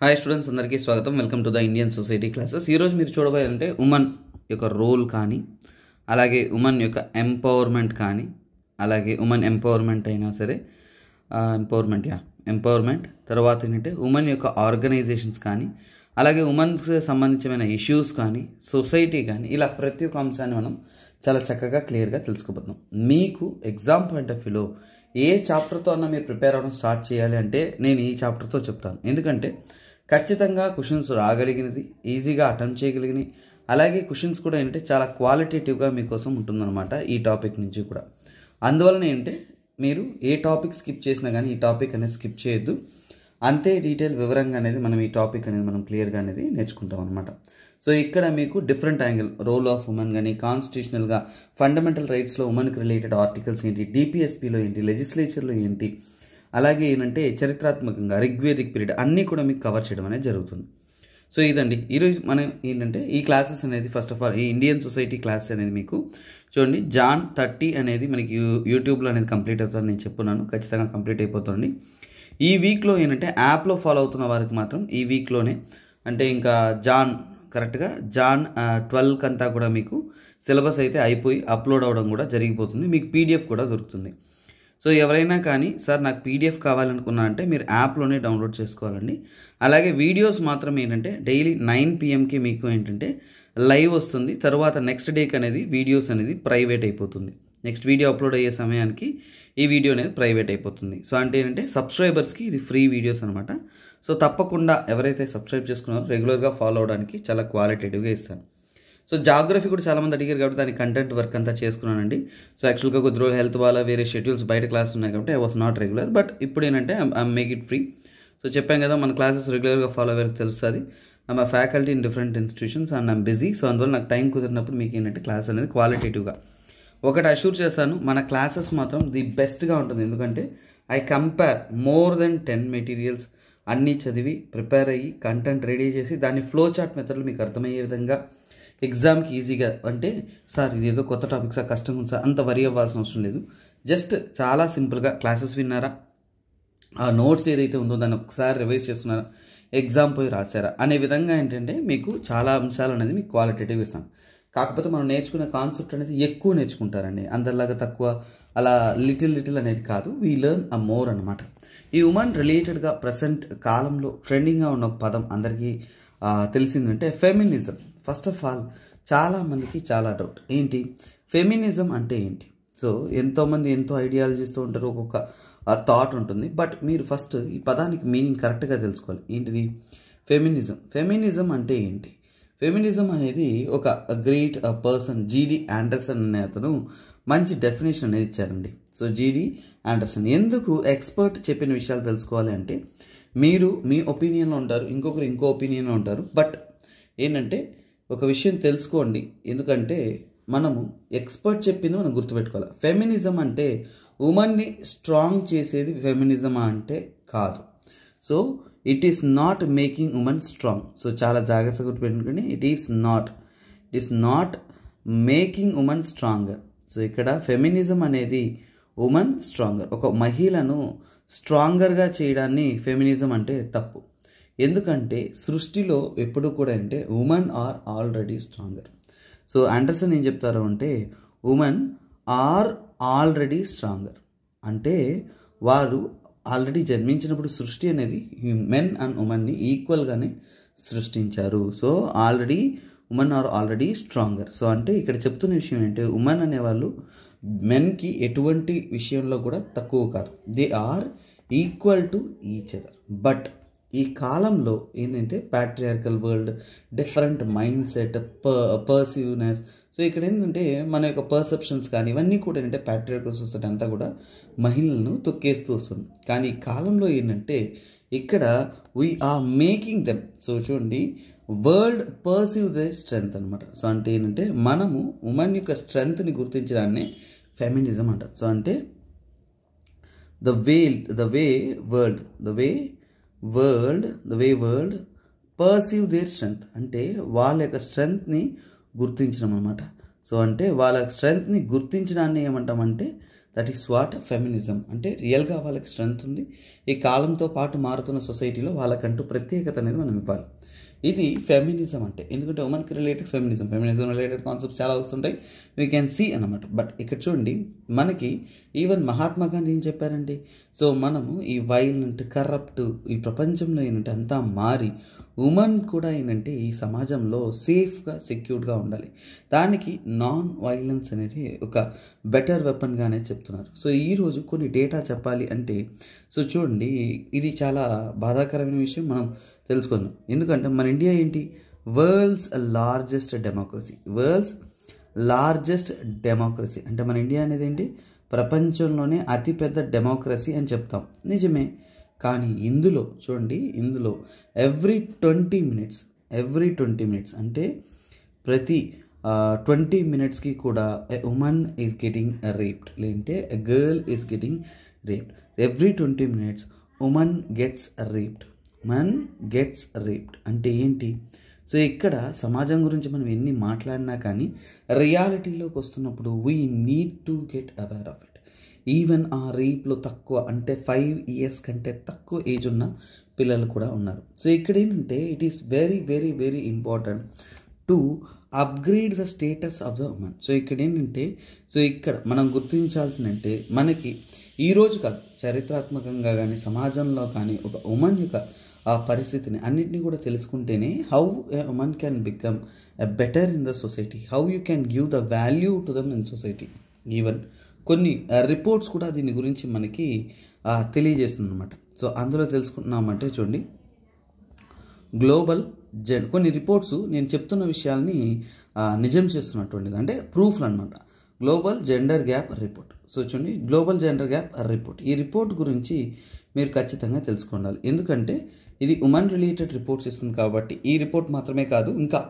Hi students, అందరికీ స్వాగతం. Welcome to the Indian society classes. ఈరోజు మీరు చూడబోయేదంటే ఉమెన్ యొక్క రోల్ కానీ, అలాగే ఉమెన్ యొక్క ఎంపవర్మెంట్ కానీ, అలాగే ఉమెన్ ఎంపవర్మెంట్ అయినా సరే ఎంపవర్మెంట్ తర్వాత ఏంటంటే ఉమెన్ యొక్క ఆర్గనైజేషన్స్ కానీ, అలాగే ఉమెన్స్కి సంబంధించిన ఇష్యూస్ కానీ, సొసైటీ కానీ, ఇలా ప్రతి ఒక్క అంశాన్ని మనం చాలా చక్కగా క్లియర్గా తెలుసుకోబోతున్నాం. మీకు ఎగ్జామ్ పాయింట్ ఆఫ్ వ్యూలో ఏ చాప్టర్తో అన్నా మీరు ప్రిపేర్ అవ్వడం స్టార్ట్ చేయాలి అంటే నేను ఈ చాప్టర్తో చెప్తాను. ఎందుకంటే ఖచ్చితంగా క్వశ్చన్స్ రాగలిగినది, ఈజీగా అటెంప్ట్ చేయగలిగినవి, అలాగే క్వశ్చన్స్ కూడా ఏంటంటే చాలా క్వాలిటేటివ్గా మీకోసం ఉంటుందన్నమాట ఈ టాపిక్ నుంచి కూడా. అందువలన ఏంటంటే మీరు ఏ టాపిక్ స్కిప్ చేసినా కానీ ఈ టాపిక్ అనేది స్కిప్ చేయొద్దు. అంతే డీటెయిల్ వివరంగా అనేది మనం ఈ టాపిక్ అనేది మనం క్లియర్గా అనేది నేర్చుకుంటాం అనమాట. సో ఇక్కడ మీకు different angle, role of women కానీ, కాన్స్టిట్యూషనల్గా ఫండమెంటల్ రైట్స్లో ఉమెన్కి రిలేటెడ్ ఆర్టికల్స్ ఏంటి, డిపిఎస్పిలో ఏంటి, లెజిస్లేచర్లో ఏంటి, అలాగే ఏంటంటే చరిత్రాత్మకంగా రిగ్వేదిక్ పీరియడ్ అన్నీ కూడా మీకు కవర్ చేయడం అనేది జరుగుతుంది. సో ఇదండి ఈరోజు మనం ఏంటంటే ఈ క్లాసెస్ అనేది ఫస్ట్ ఆఫ్ ఆల్ ఈ ఇండియన్ సొసైటీ క్లాస్ అనేది మీకు చూడండి జాన్ 30 అనేది మనకి యూట్యూబ్లో అనేది కంప్లీట్ అవుతుందని నేను చెప్పున్నాను. ఖచ్చితంగా కంప్లీట్ అయిపోతుంది. ఈ వీక్లో ఏంటంటే యాప్లో ఫాలో అవుతున్న వారికి మాత్రం ఈ వీక్లోనే అంటే ఇంకా కరెక్ట్గా జాన్ 12 అంతా కూడా మీకు సిలబస్ అయితే అయిపోయి అప్లోడ్ అవ్వడం కూడా జరిగిపోతుంది. మీకు పీడిఎఫ్ కూడా దొరుకుతుంది. సో ఎవరైనా కానీ సార్ నాకు పీడిఎఫ్ కావాలనుకున్నా అంటే మీరు యాప్లోనే డౌన్లోడ్ చేసుకోవాలండి. అలాగే వీడియోస్ మాత్రం ఏంటంటే డైలీ 9 PM మీకు ఏంటంటే లైవ్ వస్తుంది. తర్వాత నెక్స్ట్ డేకి అనేది వీడియోస్ అనేది ప్రైవేట్ అయిపోతుంది. నెక్స్ట్ వీడియో అప్లోడ్ అయ్యే సమయానికి ఈ వీడియో అనేది ప్రైవేట్ అయిపోతుంది. సో అంటే ఏంటంటే సబ్స్క్రైబర్స్కి ఇది ఫ్రీ వీడియోస్ అనమాట. సో తప్పకుండా ఎవరైతే సబ్స్క్రైబ్ చేసుకున్నారో రెగ్యులర్గా ఫాలో అవడానికి చాలా క్వాలిటేటివ్గా ఇస్తాను. సో జాగ్రఫీ కూడా చాలామంది అడిగారు కాబట్టి దాని కంటెంట్ వర్క్ అంతా చేసుకున్నానండి. సో యాక్చువల్గా కొద్ది రోజులు హెల్త్ వల్ల వేరే షెడ్యూల్స్ బయట క్లాస్ ఉన్నాయి కాబట్టి I was not regular. But ఇప్పుడు ఏంటంటే I make it free. So చెప్పాం కదా మన క్లాసెస్ రెగ్యులర్గా ఫాలో అయ్యేది తెలుస్తుంది. I'm faculty in different institutions and I'm busy. So అందువల్ల నాకు టైం కుదిరినప్పుడు మీకు ఏంటంటే క్లాస్ అనేది క్వాలిటేటివ్గా ఒకటి అష్యూర్ చేస్తాను, మన క్లాసెస్ మాత్రం ది బెస్ట్గా ఉంటుంది. ఎందుకంటే I compare more than 10 materials అన్నీ చదివి ప్రిపేర్ అయ్యి కంటెంట్ రెడీ చేసి దాన్ని ఫ్లో చార్ట్ మెథడ్లో మీకు అర్థమయ్యే విధంగా ఎగ్జామ్కి ఈజీగా అంటే సార్ ఇది ఏదో కొత్త టాపిక్ సార్ కష్టంగా ఉంది సార్ అంత వరి అవ్వాల్సిన అవసరం లేదు. జస్ట్ చాలా సింపుల్గా క్లాసెస్ విన్నారా, ఆ నోట్స్ ఏదైతే ఉందో దాన్ని ఒకసారి రివైజ్ చేసుకున్నారా, ఎగ్జామ్ పోయి రాశారా అనే విధంగా ఏంటంటే మీకు చాలా అంశాలు అనేది మీకు క్వాలిటేటివ్ ఇస్తాను. కాకపోతే మనం నేర్చుకునే కాన్సెప్ట్ అనేది ఎక్కువ నేర్చుకుంటారండి, అందరిలాగా తక్కువ అలా లిటిల్ అనేది కాదు. వీ లెర్న్ అ మోర్ అనమాట. ఈ ఉమెన్ రిలేటెడ్గా ప్రజెంట్ కాలంలో ట్రెండింగ్గా ఉన్న ఒక పదం అందరికీ తెలిసిందంటే ఫెమినిజం. ఫస్ట్ ఆఫ్ ఆల్ చాలామందికి చాలా డౌట్, ఏంటి ఫెమినిజం అంటే ఏంటి? సో ఎంతోమంది ఎంతో ఐడియాలజీస్తూ ఉంటారు, ఒక్కొక్క థాట్ ఉంటుంది. బట్ మీరు ఫస్ట్ ఈ పదానికి మీనింగ్ కరెక్ట్గా తెలుసుకోవాలి. ఏంటిది ఫెమినిజం అంటే ఏంటి? ఫెమినిజం అనేది ఒక గ్రేట్ పర్సన్ జీడి ఆండర్సన్ అనే అతను మంచి డెఫినేషన్ అనేది ఇచ్చారండి. సో జీడి ఆండర్సన్ ఎందుకు ఎక్స్పర్ట్ చెప్పిన విషయాలు తెలుసుకోవాలి అంటే మీరు మీ ఒపీనియన్లో ఉంటారు, ఇంకొకరు ఇంకో ఒపీనియన్లో ఉంటారు. బట్ ఏంటంటే ఒక విషయం తెలుసుకోండి, ఎందుకంటే మనము ఎక్స్పర్ట్ చెప్పింది మనం గుర్తుపెట్టుకోవాలి. ఫెమినిజం అంటే ఉమెన్ని స్ట్రాంగ్ చేసేది ఫెమినిజమా అంటే కాదు. So it is not making women strong. So చాలా జాగ్రత్తగా గుర్తుపెట్టుకోండి, it is not making women stronger. So ఇక్కడ ఫెమినిజం అనేది ఉమెన్ స్ట్రాంగర్, ఒక మహిళను స్ట్రాంగర్గా చేయడాన్ని ఫెమినిజం అంటే తప్పు. ఎందుకంటే సృష్టిలో ఎప్పుడు కూడా అంటే women are already stronger. So Anderson ఏం చెప్తారు అంటే ఉమెన్ ఆర్ ఆల్రెడీ స్ట్రాంగర్ అంటే వారు ఆల్రెడీ జన్మించినప్పుడు సృష్టి అనేది మెన్ అండ్ ఉమెన్ని ఈక్వల్గానే సృష్టించారు. So already women are already stronger. So అంటే ఇక్కడ చెప్తున్న విషయం ఏంటంటే ఉమెన్ అనేవాళ్ళు మెన్కి ఎటువంటి విషయంలో కూడా తక్కువ కాదు. They are equal to each other. But ఈ కాలంలో ఏంటంటే patriarchal world, different mind set, perceiveness. So ఇక్కడ ఏంటంటే మన యొక్క పర్సెప్షన్స్ కానీ ఇవన్నీ కూడా ఏంటంటే ప్యాట్రియార్కల్ సొసైటీ అంతా కూడా మహిళలను తొక్కేస్తూ వస్తుంది. కానీ ఈ కాలంలో ఏంటంటే ఇక్కడ వీఆర్ మేకింగ్ దెమ్. సో చూడండి, వరల్డ్ పర్సీవ్ ద స్ట్రెంగ్త్ అనమాట. సో అంటే ఏంటంటే మనము ఉమెన్ యొక్క స్ట్రెంగ్త్ని గుర్తించడాన్ని ఫెమినిజం అంటారు. సో అంటే the way world perceive there strength అంటే వాళ్ళ యొక్క స్ట్రెంగ్త్ని గుర్తించడం అనమాట. సో అంటే వాళ్ళ స్ట్రెంగ్త్ని గుర్తించడాన్ని ఏమంటామంటే దట్ ఈస్ వాట్ ఫెమినిజం అంటే. రియల్గా వాళ్ళకి స్ట్రెంగ్త్ ఉంది, ఈ కాలంతో పాటు మారుతున్న సొసైటీలో వాళ్ళకంటూ ప్రత్యేకత అనేది మనం ఇవ్వాలి. ఇది ఫెమినిజం అంటే. ఎందుకంటే ఉమెన్కి రిలేటెడ్ ఫెమినిజం రిలేటెడ్ కాన్సెప్ట్స్ చాలా వస్తుంటాయి, వీ క్యాన్ సీ అన్నమాట. బట్ ఇక్కడ చూడండి, మనకి ఈవెన్ మహాత్మా గాంధీ ఏం చెప్పారండి, సో మనము ఈ వైలెంట్ కరప్ట్ ఈ ప్రపంచంలో ఏంటంటే అంతా మారి ఉమెన్ కూడా ఏంటంటే ఈ సమాజంలో సేఫ్గా సెక్యూర్డ్గా ఉండాలి, దానికి నాన్ వైలెన్స్ అనేది ఒక బెటర్ వెపన్గానే చెప్తున్నారు. సో ఈరోజు కొన్ని డేటా చెప్పాలి అంటే, సో చూడండి, ఇది చాలా బాధాకరమైన విషయం, మనం తెలుసుకుందాం. ఎందుకంటే మన ఇండియా ఏంటి, వరల్డ్స్ లార్జెస్ట్ డెమోక్రసీ అంటే మన ఇండియా అనేది ఏంటి, ప్రపంచంలోనే అతిపెద్ద డెమోక్రసీ అని చెప్తాం, నిజమే. కానీ ఇందులో చూడండి, ఇందులో ఎవ్రీ 20 మినిట్స్ అంటే ప్రతి 20 మినిట్స్కి కూడా ఎ ఉమెన్ ఈజ్ గెటింగ్ రేప్డ్, లేదంటే a girl is getting raped. Every 20 minutes women gets raped అంటే ఏంటి? సో ఇక్కడ సమాజం గురించి మనం ఎన్ని మాట్లాడినా కానీ రియాలిటీలోకి వస్తున్నప్పుడు we need to get aware of it. Even ఆ రేప్లో తక్కువ అంటే 5 ఇయర్స్ కంటే తక్కువ ఏజ్ ఉన్న పిల్లలు కూడా ఉన్నారు. సో ఇక్కడ ఏంటంటే it is very very very important to upgrade the status of the women. So ఇక్కడ ఏంటంటే, సో ఇక్కడ మనం గుర్తించాల్సినంటే మనకి ఈరోజు కాదు, చరిత్రాత్మకంగా కానీ సమాజంలో కానీ ఒక ఉమెన్ యొక్క ఆ పరిస్థితిని అన్నింటినీ కూడా తెలుసుకుంటేనే how a woman can become a better in the society, how you can give the value to them in society. Even కొన్ని రిపోర్ట్స్ కూడా దీని గురించి మనకి తెలియజేస్తుంది అనమాట. సో అందులో తెలుసుకుంటున్నామంటే చూడండి, కొన్ని రిపోర్ట్స్ నేను చెప్తున్న విషయాల్ని నిజం చేస్తున్నటువంటిది, అంటే ప్రూఫ్లు అనమాట. Global gender gap report. So చూడండి, గ్లోబల్ జెండర్ గ్యాప్ రిపోర్ట్, ఈ రిపోర్ట్ గురించి మీరు ఖచ్చితంగా తెలుసుకోవాలి. ఎందుకంటే ఇది ఉమెన్ రిలేటెడ్ రిపోర్ట్స్ ఇస్తుంది కాబట్టి. ఈ రిపోర్ట్ మాత్రమే కాదు, ఇంకా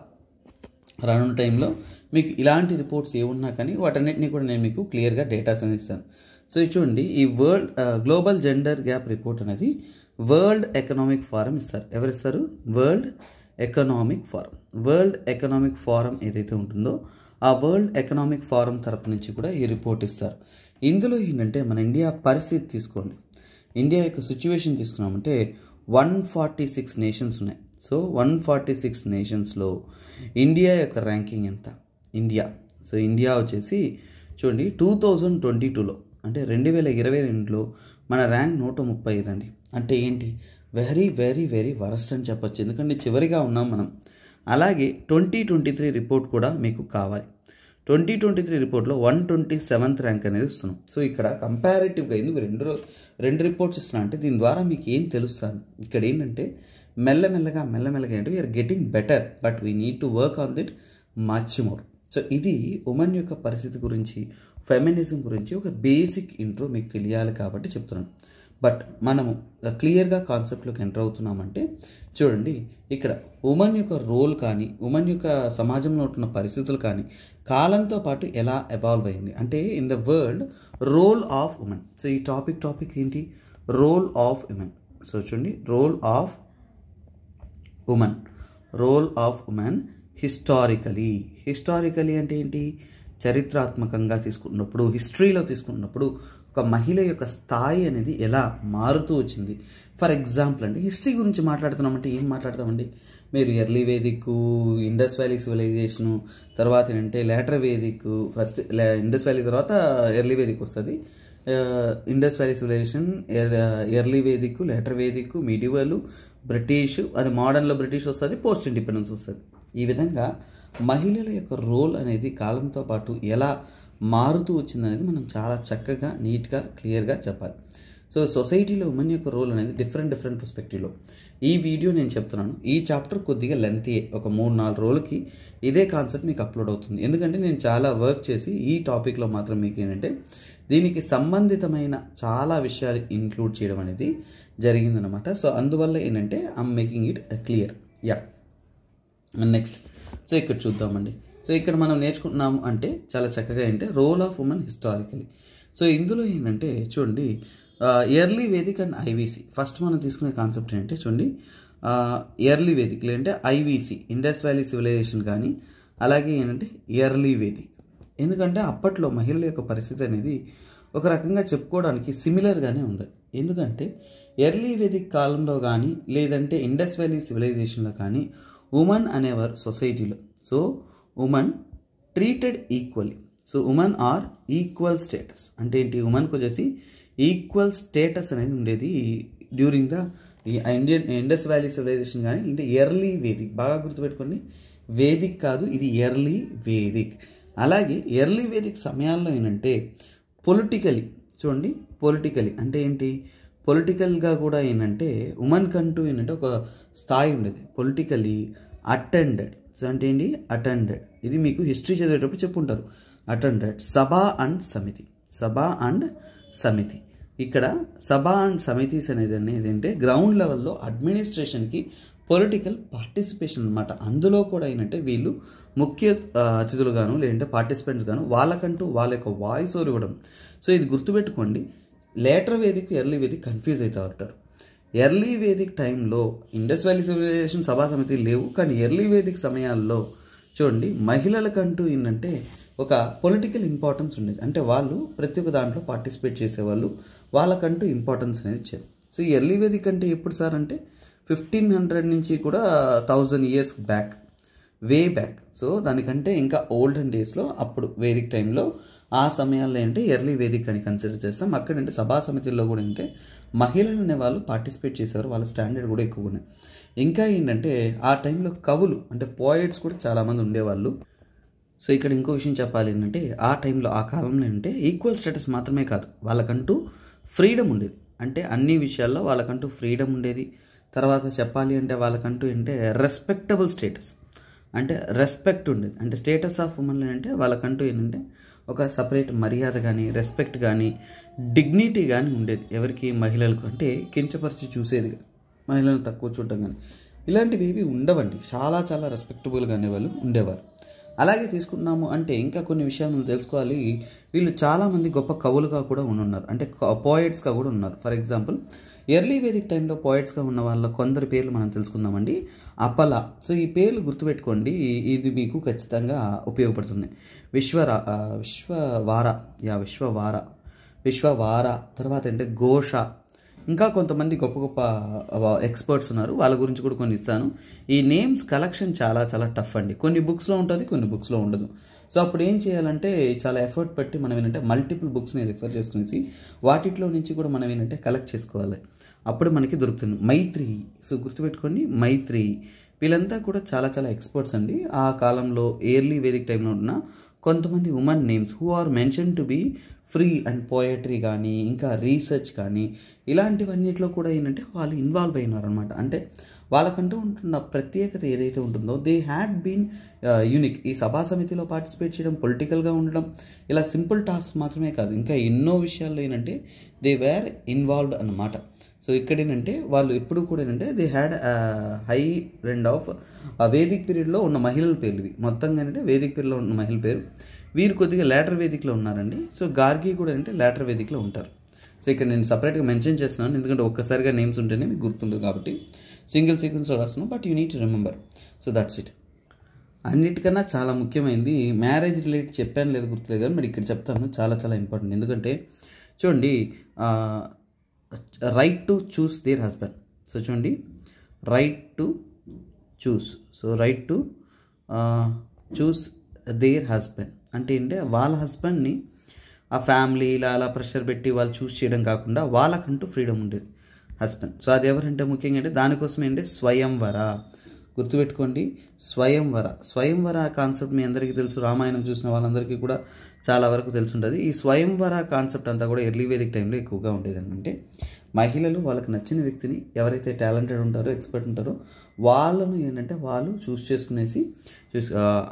రానున్న టైంలో మీకు ఇలాంటి రిపోర్ట్స్ ఏమున్నా కానీ వాటన్నిటిని కూడా నేను మీకు క్లియర్గా డేటాస్ అని ఇస్తాను. సో ఇది చూడండి, ఈ గ్లోబల్ జెండర్ గ్యాప్ రిపోర్ట్ అనేది వరల్డ్ ఎకనామిక్ ఫోరం ఇస్తారు. ఎవరిస్తారు? వరల్డ్ ఎకనామిక్ ఫోరం ఏదైతే ఉంటుందో ఆ వరల్డ్ ఎకనామిక్ ఫోరం తరపు నుంచి కూడా ఈ రిపోర్ట్ ఇస్తారు. ఇందులో ఏంటంటే మన ఇండియా పరిస్థితి తీసుకోండి, ఇండియా యొక్క సిచ్యువేషన్ తీసుకున్నామంటే 146 నేషన్స్ ఉన్నాయి. సో 146 నేషన్స్లో ఇండియా యొక్క ర్యాంకింగ్ ఎంత? ఇండియా వచ్చేసి చూడండి 2022లో అంటే 2022లో మన ర్యాంక్ 135 అండి. అంటే ఏంటి, వెరీ వెరీ వెరీ వరస్ట్ అని చెప్పొచ్చు, ఎందుకంటే చివరిగా ఉన్నాం మనం. అలాగే 2023 రిపోర్ట్ కూడా మీకు కావాలి. 2023 రిపోర్ట్లో 127th ర్యాంక్ అనేది ఇస్తున్నాం. సో ఇక్కడ కంపారిటివ్గా ఎందుకు రెండు రిపోర్ట్స్ ఇస్తున్నా అంటే దీని ద్వారా మీకు ఏం తెలుస్తుంది, ఇక్కడ ఏంటంటే మెల్లమెల్లగా ఏంటంటే we're getting better, but we need to work on it much more. So ఇది ఉమెన్ యొక్క పరిస్థితి గురించి, ఫెమినిజం గురించి ఒక బేసిక్ ఇంట్రో మీకు తెలియాలి కాబట్టి చెప్తున్నాను. బట్ మనము క్లియర్గా కాన్సెప్ట్లోకి ఎంటర్ అవుతున్నామంటే చూడండి, ఇక్కడ ఉమెన్ యొక్క రోల్ కానీ ఉమెన్ యొక్క సమాజంలో ఉంటున్న పరిస్థితులు కానీ కాలంతో పాటు ఎలా ఎవాల్వ్ అయింది అంటే in the world role of women. So ఈ టాపిక్ ఏంటి, రోల్ ఆఫ్ ఉమెన్. సో చూడండి, రోల్ ఆఫ్ ఉమెన్ హిస్టారికలీ అంటే ఏంటి, చరిత్రాత్మకంగా తీసుకున్నప్పుడు, హిస్టరీలో తీసుకున్నప్పుడు ఒక మహిళ యొక్క స్థాయి అనేది ఎలా మారుతూ వచ్చింది. ఫర్ ఎగ్జాంపుల్ అంటే హిస్టరీ గురించి మాట్లాడుతున్నామంటే ఏం మాట్లాడతామండి, మీరు early Vedic, Indus valley civilization, తర్వాత ఏంటంటే later Vedic, first Indus valley తర్వాత ఎర్లీ వేదిక్ వస్తుంది. Indus valley civilization, early Vedic, later Vedic, medieval, British, అది మోడర్న్లో బ్రిటిష్ వస్తుంది, పోస్ట్ ఇండిపెండెన్స్ వస్తుంది. ఈ విధంగా మహిళల యొక్క రోల్ అనేది కాలంతో పాటు ఎలా మారుతూ వచ్చిందనేది మనం చాలా చక్కగా, నీట్గా, క్లియర్గా చెప్పాలి. సో సొసైటీలో ఉమెన్ యొక్క రోల్ అనేది డిఫరెంట్ పర్స్పెక్టివ్లో ఈ వీడియో నేను చెప్తున్నాను. ఈ చాప్టర్ కొద్దిగా లెంతీ, ఒక 3-4 రోజులకి ఇదే కాన్సెప్ట్ మీకు అప్లోడ్ అవుతుంది. ఎందుకంటే నేను చాలా వర్క్ చేసి ఈ టాపిక్లో మాత్రం మీకు ఏంటంటే దీనికి సంబంధితమైన చాలా విషయాలు ఇంక్లూడ్ చేయడం అనేది జరిగిందనమాట. సో అందువల్ల ఏంటంటే I'm making it clear. Next so ఇక్కడ చూద్దామండి. సో ఇక్కడ మనం నేర్చుకుంటున్నాము అంటే చాలా చక్కగా ఏంటంటే role of women historically. So ఇందులో ఏంటంటే చూడండి, early Vedic and IVC. First మనం తీసుకునే కాన్సెప్ట్ ఏంటంటే చూడండి, ఎర్లీ వేదిక్ లేదంటే ఐవీసీ, ఇండస్ వ్యాలీ సివిలైజేషన్ కానీ, అలాగే ఏంటంటే ఎర్లీ వేదిక్. ఎందుకంటే అప్పట్లో మహిళల యొక్క పరిస్థితి అనేది ఒక రకంగా చెప్పుకోవడానికి సిమిలర్గానే ఉంది. ఎందుకంటే ఎర్లీ వేదిక్ కాలంలో కానీ లేదంటే ఇండస్ వ్యాలీ సివిలైజేషన్లో కానీ ఉమెన్ అనేవారు సొసైటీలో. So women treated equally. So women are equal status. అంటే ఏంటి, ఉమెన్కి వచ్చేసి ఈక్వల్ స్టేటస్ అనేది ఉండేది during the Indus valley civilization కానీ అంటే ఎర్లీ వేదిక్. బాగా గుర్తుపెట్టుకోండి, వేదిక్ కాదు, ఇది ఎర్లీ వేదిక్. అలాగే ఎర్లీ వేదిక్ సమయాల్లో ఏంటంటే పొలిటికలీ చూడండి, పొలిటికలీ అంటే ఏంటి, పొలిటికల్గా కూడా ఏంటంటే ఉమెన్ కంటూ ఏంటంటే ఒక స్థాయి ఉండేది. Politically attended. సో అంటే ఏంటి, అటెండెడ్. ఇది మీకు హిస్టరీ చదివేటప్పుడు చెప్పుంటారు. అటెండెడ్ సభా అండ్ సమితి. సభా అండ్ సమితి. ఇక్కడ సభా అండ్ సమితిస్ అనేది ఏంటంటే గ్రౌండ్ లెవెల్లో అడ్మినిస్ట్రేషన్కి పొలిటికల్ పార్టిసిపేషన్ అనమాట. అందులో కూడా ఏంటంటే వీళ్ళు ముఖ్య అతిథులుగాను లేదంటే పార్టిసిపెంట్స్ గాను వాళ్ళకంటూ వాళ్ళ యొక్క వాయిస్ ఓవర్ ఇవ్వడం. సో ఇది గుర్తుపెట్టుకోండి, later Vedic early Vedic confuse అవుతూ ఉంటారు. ఎర్లీ వేదిక్ టైంలో ఇండస్ వ్యాలీ సివిలైజేషన్ సభా సమితి లేవు, కానీ ఎర్లీ వేదిక్ సమయాల్లో చూడండి మహిళలకంటూ ఏంటంటే ఒక పొలిటికల్ ఇంపార్టెన్స్ ఉండేది. అంటే వాళ్ళు ప్రతి ఒక్క దాంట్లో పార్టిసిపేట్ చేసేవాళ్ళు, వాళ్ళకంటూ ఇంపార్టెన్స్ అనేది ఇచ్చారు. సో ఎర్లీ వేదిక్ అంటే ఎప్పుడు సార్ అంటే 1500 నుంచి కూడా 1000 years back, way back. So దానికంటే ఇంకా ఓల్డెన్ డేస్లో అప్పుడు వేదిక్ టైంలో ఆ సమయాల్లో ఏంటంటే ఎర్లీ వేదిక్ అని కన్సిడర్ చేస్తాం. అక్కడంటే సభా సమితిల్లో కూడా ఏంటంటే మహిళలు అనే వాళ్ళు పార్టిసిపేట్ చేసేవారు, వాళ్ళ స్టాండర్డ్ కూడా ఎక్కువ ఉన్నాయి. ఇంకా ఏంటంటే ఆ టైంలో కవులు అంటే పోయిట్స్ కూడా చాలామంది ఉండేవాళ్ళు. సో ఇక్కడ ఇంకో విషయం చెప్పాలి ఏంటంటే ఆ టైంలో ఆ కాలంలో ఏంటంటే ఈక్వల్ స్టేటస్ మాత్రమే కాదు, వాళ్ళకంటూ ఫ్రీడమ్ ఉండేది. అంటే అన్ని విషయాల్లో వాళ్ళకంటూ ఫ్రీడమ్ ఉండేది. తర్వాత చెప్పాలి అంటే వాళ్ళకంటూ ఏంటంటే రెస్పెక్టబుల్ స్టేటస్, అంటే రెస్పెక్ట్ ఉండేది. అంటే స్టేటస్ ఆఫ్ ఉమెన్ అంటే వాళ్ళకంటూ ఏంటంటే ఒక సపరేట్ మర్యాద కానీ రెస్పెక్ట్ కానీ డిగ్నిటీ కానీ ఉండేది. ఎవరికి, మహిళలకు. అంటే కించపరిచి చూసేది, మహిళలను తక్కువ చూడటం కానీ ఇలాంటివి ఏవి ఉండవండి. చాలా చాలా రెస్పెక్టబుల్గా అనేవాళ్ళు ఉండేవారు. అలాగే తీసుకున్నాము అంటే ఇంకా కొన్ని విషయాలు మనం తెలుసుకోవాలి. వీళ్ళు చాలామంది గొప్ప కవులుగా కూడా ఉన్నారు, అంటే పోయిట్స్గా కూడా ఉన్నారు. ఫర్ ఎగ్జాంపుల్ ఎర్లీ వేదిక్ టైంలో పోయిట్స్గా ఉన్న వాళ్ళ కొందరి పేర్లు మనం తెలుసుకుందామండి. అపల. సో ఈ పేర్లు గుర్తుపెట్టుకోండి, ఇది మీకు ఖచ్చితంగా ఉపయోగపడుతుంది. విశ్వవార. తర్వాత అంటే ఘోష. ఇంకా కొంతమంది గొప్ప గొప్ప ఎక్స్పర్ట్స్ ఉన్నారు, వాళ్ళ గురించి కూడా కొన్ని ఇస్తాను. ఈ నేమ్స్ కలెక్షన్ చాలా చాలా టఫ్ అండి. కొన్ని బుక్స్లో ఉంటుంది, కొన్ని బుక్స్లో ఉండదు. సో అప్పుడు ఏం చేయాలంటే చాలా ఎఫర్ట్ పెట్టి మనం ఏంటంటే మల్టిపుల్ బుక్స్ని రిఫర్ చేసుకునేసి వాటిలో నుంచి కూడా మనం ఏంటంటే కలెక్ట్ చేసుకోవాలి, అప్పుడు మనకి దొరుకుతుంది. మైత్రి. సో గుర్తుపెట్టుకోండి, మైత్రి. వీళ్ళంతా కూడా చాలా చాలా ఎక్స్పర్ట్స్ అండి. ఆ కాలంలో ఎర్లీ వేదిక్ టైంలో ఉన్న కొంతమంది women names who are mention to be free and poetry కానీ ఇంకా రీసెర్చ్ కానీ ఇలాంటివన్నిటిలో కూడా ఏంటంటే వాళ్ళు ఇన్వాల్వ్ అయినారనమాట. అంటే వాళ్ళకంటూ ఉంటున్న ప్రత్యేకత ఏదైతే ఉంటుందో దే హ్యాడ్ బీన్ యూనిక్. ఈ సభా సమితిలో పార్టిసిపేట్ చేయడం, పొలిటికల్గా ఉండడం ఇలా సింపుల్ టాస్క్ మాత్రమే కాదు, ఇంకా ఎన్నో విషయాల్లో ఏంటంటే దే వేర్ ఇన్వాల్వ్డ్ అన్నమాట. సో ఇక్కడ ఏంటంటే వాళ్ళు ఎప్పుడు కూడా ఏంటంటే they had high trend of Vedic పీరియడ్లో ఉన్న మహిళల పేర్లు ఇవి. మొత్తంగా ఏంటంటే వేదిక్ పీరియడ్లో ఉన్న మహిళల పేరు. వీరు కొద్దిగా లేటర్ వేదిక్లో ఉన్నారండి. సో గార్గి కూడా అంటే లేటర్ వేదిక్లో ఉంటారు. సో ఇక్కడ నేను సపరేట్గా మెన్షన్ చేస్తున్నాను, ఎందుకంటే ఒక్కసారిగా నేమ్స్ ఉంటేనే మీకు గుర్తుండదు కాబట్టి సింగిల్ సీక్వెన్స్లో రాస్తున్నాను. But you need to remember. So that's it. అన్నిటికన్నా చాలా ముఖ్యమైనది మ్యారేజ్ రిలేట్ చెప్పాను లేదు గుర్తులేదు కానీ మరి ఇక్కడ చెప్తాను, చాలా చాలా ఇంపార్టెంట్. ఎందుకంటే చూడండి, right to choose their husband. So చూడండి, right to choose. So right to choose their husband అంటే ఏంటంటే వాళ్ళ హస్బెండ్ని ఆ ఫ్యామిలీ ఇలా అలా ప్రెషర్ పెట్టి వాళ్ళు చూస్ చేయడం కాకుండా వాళ్ళకంటూ ఫ్రీడమ్ ఉండేది హస్బెండ్. సో అది ఎవరంటే ముఖ్యంగా అంటే దానికోసం ఏంటంటే స్వయంవర. గుర్తుపెట్టుకోండి, స్వయంవర కాన్సెప్ట్ మీ అందరికీ తెలుసు, రామాయణం చూసిన వాళ్ళందరికీ కూడా చాలా వరకు తెలుసుంటుంది. ఈ స్వయంవర కాన్సెప్ట్ అంతా కూడా ఎర్లీ వేదిక్ టైంలో ఎక్కువగా ఉండేది. అంటే మహిళలు వాళ్ళకి నచ్చిన వ్యక్తిని, ఎవరైతే టాలెంటెడ్ ఉంటారో ఎక్స్పర్ట్ ఉంటారో వాళ్ళను ఏంటంటే వాళ్ళు చూస్ చేసుకునేసి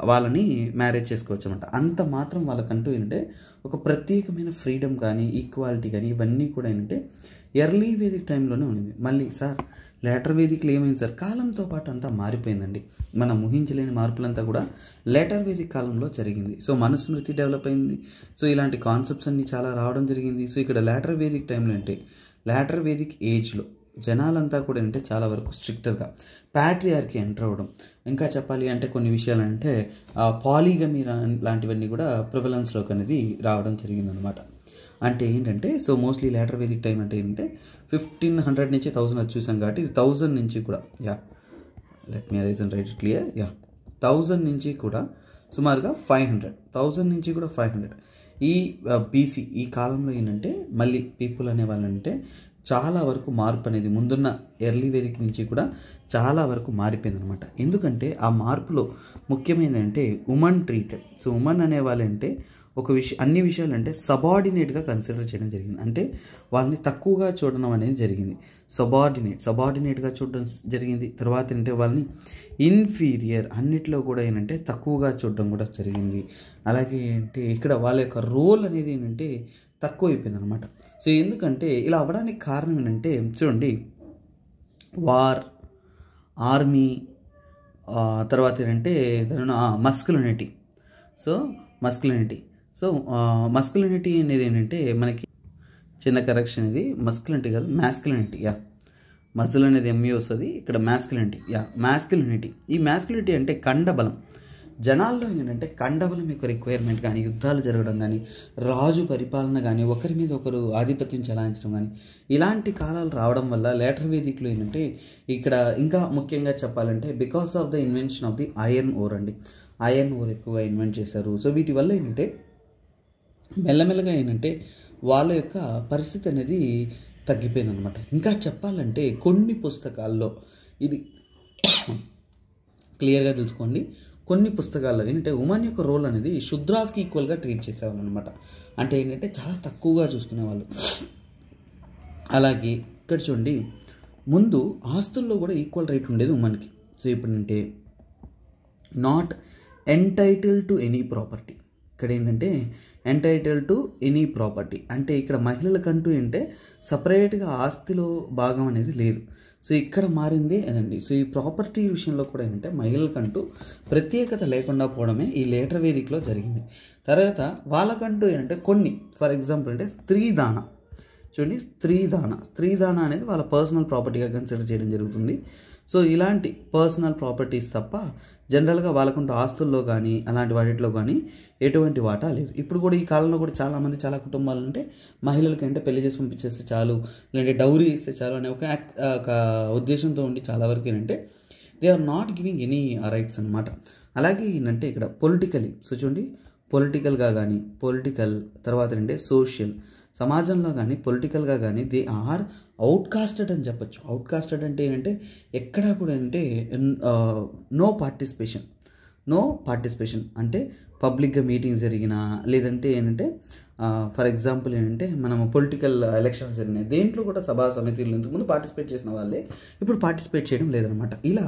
వాళ్ళని మ్యారేజ్ చేసుకోవచ్చు అనమాట. అంత మాత్రం వాళ్ళకంటూ ఏంటంటే ఒక ప్రత్యేకమైన ఫ్రీడమ్ కానీ ఈక్వాలిటీ కానీ ఇవన్నీ కూడా ఏంటంటే ఎర్లీ వేదిక్ టైంలోనే ఉంది. మళ్ళీ సార్ లేటర్ వేదిక్లో ఏమైంది సార్, కాలంతో పాటు అంతా మారిపోయిందండి. మనం ఊహించలేని మార్పులంతా కూడా లేటర్ వేదిక్ కాలంలో జరిగింది. సో మనుస్మృతి డెవలప్ అయింది. సో ఇలాంటి కాన్సెప్ట్స్ అన్నీ చాలా రావడం జరిగింది. సో ఇక్కడ లేటర్ వేదిక్ టైంలో అంటే లేటర్ వేదిక్ ఏజ్లో జనాలంతా కూడా అంటే చాలా వరకు స్ట్రిక్టర్గా ప్యాట్రియార్కి ఎంటర్ అవ్వడం, ఇంకా చెప్పాలి అంటే కొన్ని విషయాలు అంటే పాలీగమీ లాంటివన్నీ కూడా ప్రివలెన్స్లోకి అనేది రావడం జరిగిందనమాట. అంటే ఏంటంటే so mostly later Vedic time అంటే ఏంటంటే 1500 నుంచి 1000 అది చూసాం కాబట్టి ఇది 1000 నుంచి కూడా let me erase and right it clear 1000 నుంచి కూడా సుమారుగా 500 నుంచి కూడా 500 ఈ బీసీ ఈ కాలంలో ఏంటంటే మళ్ళీ పీపుల్ అనే వాళ్ళంటే చాలా వరకు మార్పు అనేది ముందున్న ఎర్లీ వేదిక్ నుంచి కూడా చాలా వరకు మారిపోయింది అనమాట. ఎందుకంటే ఆ మార్పులో ముఖ్యమైనదంటే ఉమెన్ ట్రీటెడ్. సో ఉమెన్ అనే వాళ్ళంటే ఒక అన్ని విషయాలు అంటే సబార్డినేట్గా కన్సిడర్ చేయడం జరిగింది. అంటే వాళ్ళని తక్కువగా చూడడం అనేది జరిగింది. సబార్డినేట్గా చూడడం జరిగింది. తర్వాత ఏంటంటే వాళ్ళని ఇన్ఫీరియర్ అన్నిట్లో కూడా ఏంటంటే తక్కువగా చూడడం కూడా జరిగింది. అలాగే ఏంటంటే ఇక్కడ వాళ్ళ యొక్క రోల్ అనేది ఏంటంటే తక్కువ అయిపోయింది అనమాట. సో ఎందుకంటే ఇలా అవ్వడానికి కారణం ఏంటంటే చూడండి, వార్, ఆర్మీ, తర్వాత ఏంటంటే మస్కులినిటీ. సో మస్కులినిటీ అనేది ఏంటంటే మనకి చిన్న కరెక్షన్, ఇది మస్కులినిటీ కాదు మ్యాస్కులినిటీ. మజిల్ అనేది ఎంఏ వస్తుంది, ఇక్కడ మ్యాస్కులినిటీ. ఈ మ్యాస్కులినిటీ అంటే కండబలం. జనాల్లో ఏంటంటే కండబలం యొక్క రిక్వైర్మెంట్ కానీ, యుద్ధాలు జరగడం కానీ, రాజు పరిపాలన కానీ, ఒకరి మీద ఒకరు ఆధిపత్యం చెలాయించడం కానీ ఇలాంటి కాలాలు రావడం వల్ల లేటర్ వేదిక్లో ఏంటంటే ఇక్కడ ఇంకా ముఖ్యంగా చెప్పాలంటే because of the invention of the iron ore అండి. ఐరన్ ఓర్ ఎక్కువగా ఇన్వెంట్ చేశారు. సో వీటి వల్ల ఏంటంటే మెల్లమెల్లగా ఏంటంటే వాళ్ళ యొక్క పరిస్థితి అనేది తగ్గిపోయింది అనమాట. ఇంకా చెప్పాలంటే కొన్ని పుస్తకాల్లో ఇది క్లియర్గా తెలుసుకోండి. కొన్ని పుస్తకాల్లో ఏంటంటే ఉమెన్ యొక్క రోల్ అనేది శుద్రాస్కి ఈక్వల్గా ట్రీట్ చేసేవాళ్ళు అనమాట. అంటే ఏంటంటే చాలా తక్కువగా చూసుకునేవాళ్ళు. అలాగే ఇక్కడ చూడండి, ముందు ఆస్తుల్లో కూడా ఈక్వల్ రేట్ ఉండేది ఉమెన్కి. సో ఇప్పుడు అంటే not entitle to any property. ఇక్కడ ఏంటంటే ఎంటైటిల్ టు ఎనీ ప్రాపర్టీ అంటే ఇక్కడ మహిళలకంటూ ఏంటంటే సపరేట్గా ఆస్తిలో భాగం అనేది లేదు. సో ఇక్కడ మారింది అదండి. సో ఈ ప్రాపర్టీ విషయంలో కూడా ఏంటంటే మహిళలకంటూ ప్రత్యేకత లేకుండా పోవడమే ఈ లేటర్ వేదికలో జరిగింది. తర్వాత వాళ్ళకంటూ ఏంటంటే కొన్ని ఫర్ ఎగ్జాంపుల్ అంటే స్త్రీదాన. చూడండి, స్త్రీదాన అనేది వాళ్ళ పర్సనల్ ప్రాపర్టీగా కన్సిడర్ చేయడం జరుగుతుంది. సో ఇలాంటి పర్సనల్ ప్రాపర్టీస్ తప్ప జనరల్గా వాళ్ళకుంటూ ఆస్తుల్లో కానీ అలాంటి వాటిలో కానీ ఎటువంటి వాటా లేదు. ఇప్పుడు కూడా ఈ కాలంలో కూడా చాలామంది చాలా కుటుంబాలు అంటే మహిళలకి అంటే పెళ్లి చేసి పంపించేస్తే చాలు, లేదంటే డౌరీ ఇస్తే చాలు అనే ఒక ఉద్దేశంతో ఉండి చాలా వరకు ఏంటంటే they are not giving any rights అనమాట. అలాగే ఏంటంటే ఇక్కడ పొలిటికలీ, సో చూడండి పొలిటికల్గా కానీ తర్వాత ఏంటంటే సోషల్ సమాజంలో కానీ పొలిటికల్గా కానీ దే ఆర్ అవుట్కాస్టెడ్ అని చెప్పచ్చు. అవుట్కాస్టెడ్ అంటే ఏంటంటే ఎక్కడా కూడా అంటే నో పార్టిసిపేషన్ అంటే పబ్లిక్గా మీటింగ్స్ జరిగినా, లేదంటే ఏంటంటే ఫర్ ఎగ్జాంపుల్ ఏంటంటే మనం పొలిటికల్ ఎలక్షన్స్ జరిగినాయి, దేంట్లో కూడా సభా సమితిలో ఇంతకుముందు పార్టిసిపేట్ చేసిన వాళ్ళే ఇప్పుడు పార్టిసిపేట్ చేయడం లేదనమాట. ఇలా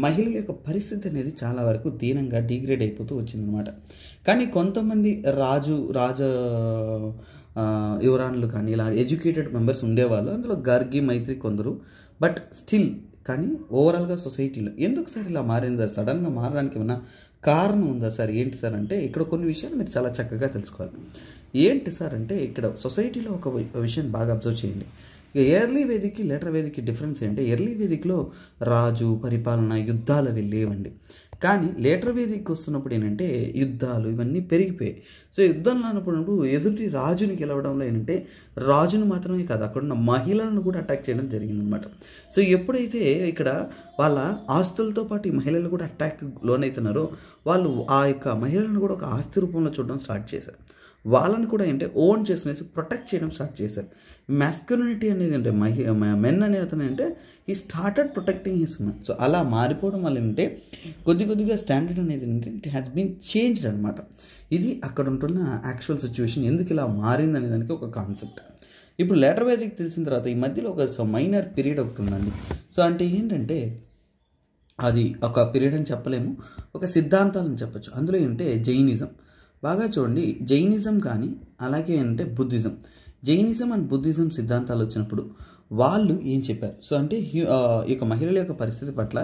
మహిళల యొక్క పరిస్థితి అనేది చాలా వరకు దీనంగా డిగ్రేడ్ అయిపోతూ వచ్చిందనమాట. కానీ కొంతమంది రాజ యువరాణులు కానీ ఇలా ఎడ్యుకేటెడ్ మెంబర్స్ ఉండేవాళ్ళు, అందులో గార్గి, మైత్రి కొందరు. బట్ స్టిల్ కానీ ఓవరాల్గా సొసైటీలో ఎందుకు సార్ ఇలా మారింది సార్, సడన్గా మారడానికి ఏమైనా కారణం ఉందా సార్, ఏంటి సార్ అంటే ఇక్కడ కొన్ని విషయాలు మీరు చాలా చక్కగా తెలుసుకోవాలి. ఏంటి సార్ అంటే ఇక్కడ సొసైటీలో ఒక విషయం బాగా అబ్జర్వ్ చేయండి. ఇక ఎర్లీ వేదిక్కి లేటర్ వేదిక్కి డిఫరెన్స్ ఏంటంటే ఎర్లీ వేదిక్లో రాజు పరిపాలన యుద్ధాలు అవి లేవండి. కానీ లేటర్ వేదిక్కి వస్తున్నప్పుడు ఏంటంటే యుద్ధాలు ఇవన్నీ పెరిగిపోయాయి. సో యుద్ధంలో అన్నప్పుడు ఎదుటి రాజుని గెలవడంలో ఏంటంటే రాజును మాత్రమే కాదు అక్కడ ఉన్న మహిళలను కూడా అటాక్ చేయడం జరిగిందనమాట. సో ఎప్పుడైతే ఇక్కడ వాళ్ళ ఆస్తులతో పాటు ఈ మహిళలు కూడా అటాక్ లోనవుతున్నారో వాళ్ళు ఆ యొక్క మహిళలను కూడా ఒక ఆస్తి రూపంలో చూడడం స్టార్ట్ చేశారు. వాళ్ళని కూడా ఏంటంటే ఓన్ చేసుకునేసి ప్రొటెక్ట్ చేయడం స్టార్ట్ చేశారు. మాస్కులినిటీ అనేది అంటే మెన్ అనే అతను అంటే ఈ started protecting his women. So అలా మారిపోవడం వల్ల ఏంటంటే కొద్దిగా స్టాండర్డ్ అనేది ఏంటంటే ఇట్ హ్యాస్ బీన్ చేంజ్డ్ అనమాట. ఇది అక్కడ ఉంటున్న యాక్చువల్ సిచ్యువేషన్, ఎందుకు ఇలా మారింది అనే దానికి ఒక కాన్సెప్ట్. ఇప్పుడు లేటర్ వేదిక్ తెలిసిన తర్వాత ఈ మధ్యలో ఒక మైనర్ పీరియడ్ ఒకటి ఉందండి. సో అంటే ఏంటంటే అది ఒక పీరియడ్ అని చెప్పలేము, ఒక సిద్ధాంతాలని చెప్పచ్చు. అందులో ఏంటంటే జైనిజం. బాగా చూడండి, జైనిజం కానీ అలాగే అంటే జైనిజం అండ్ బుద్ధిజం సిద్ధాంతాలు వచ్చినప్పుడు వాళ్ళు ఏం చెప్పారు, సో అంటే ఈ యొక్క మహిళల యొక్క పరిస్థితి పట్ల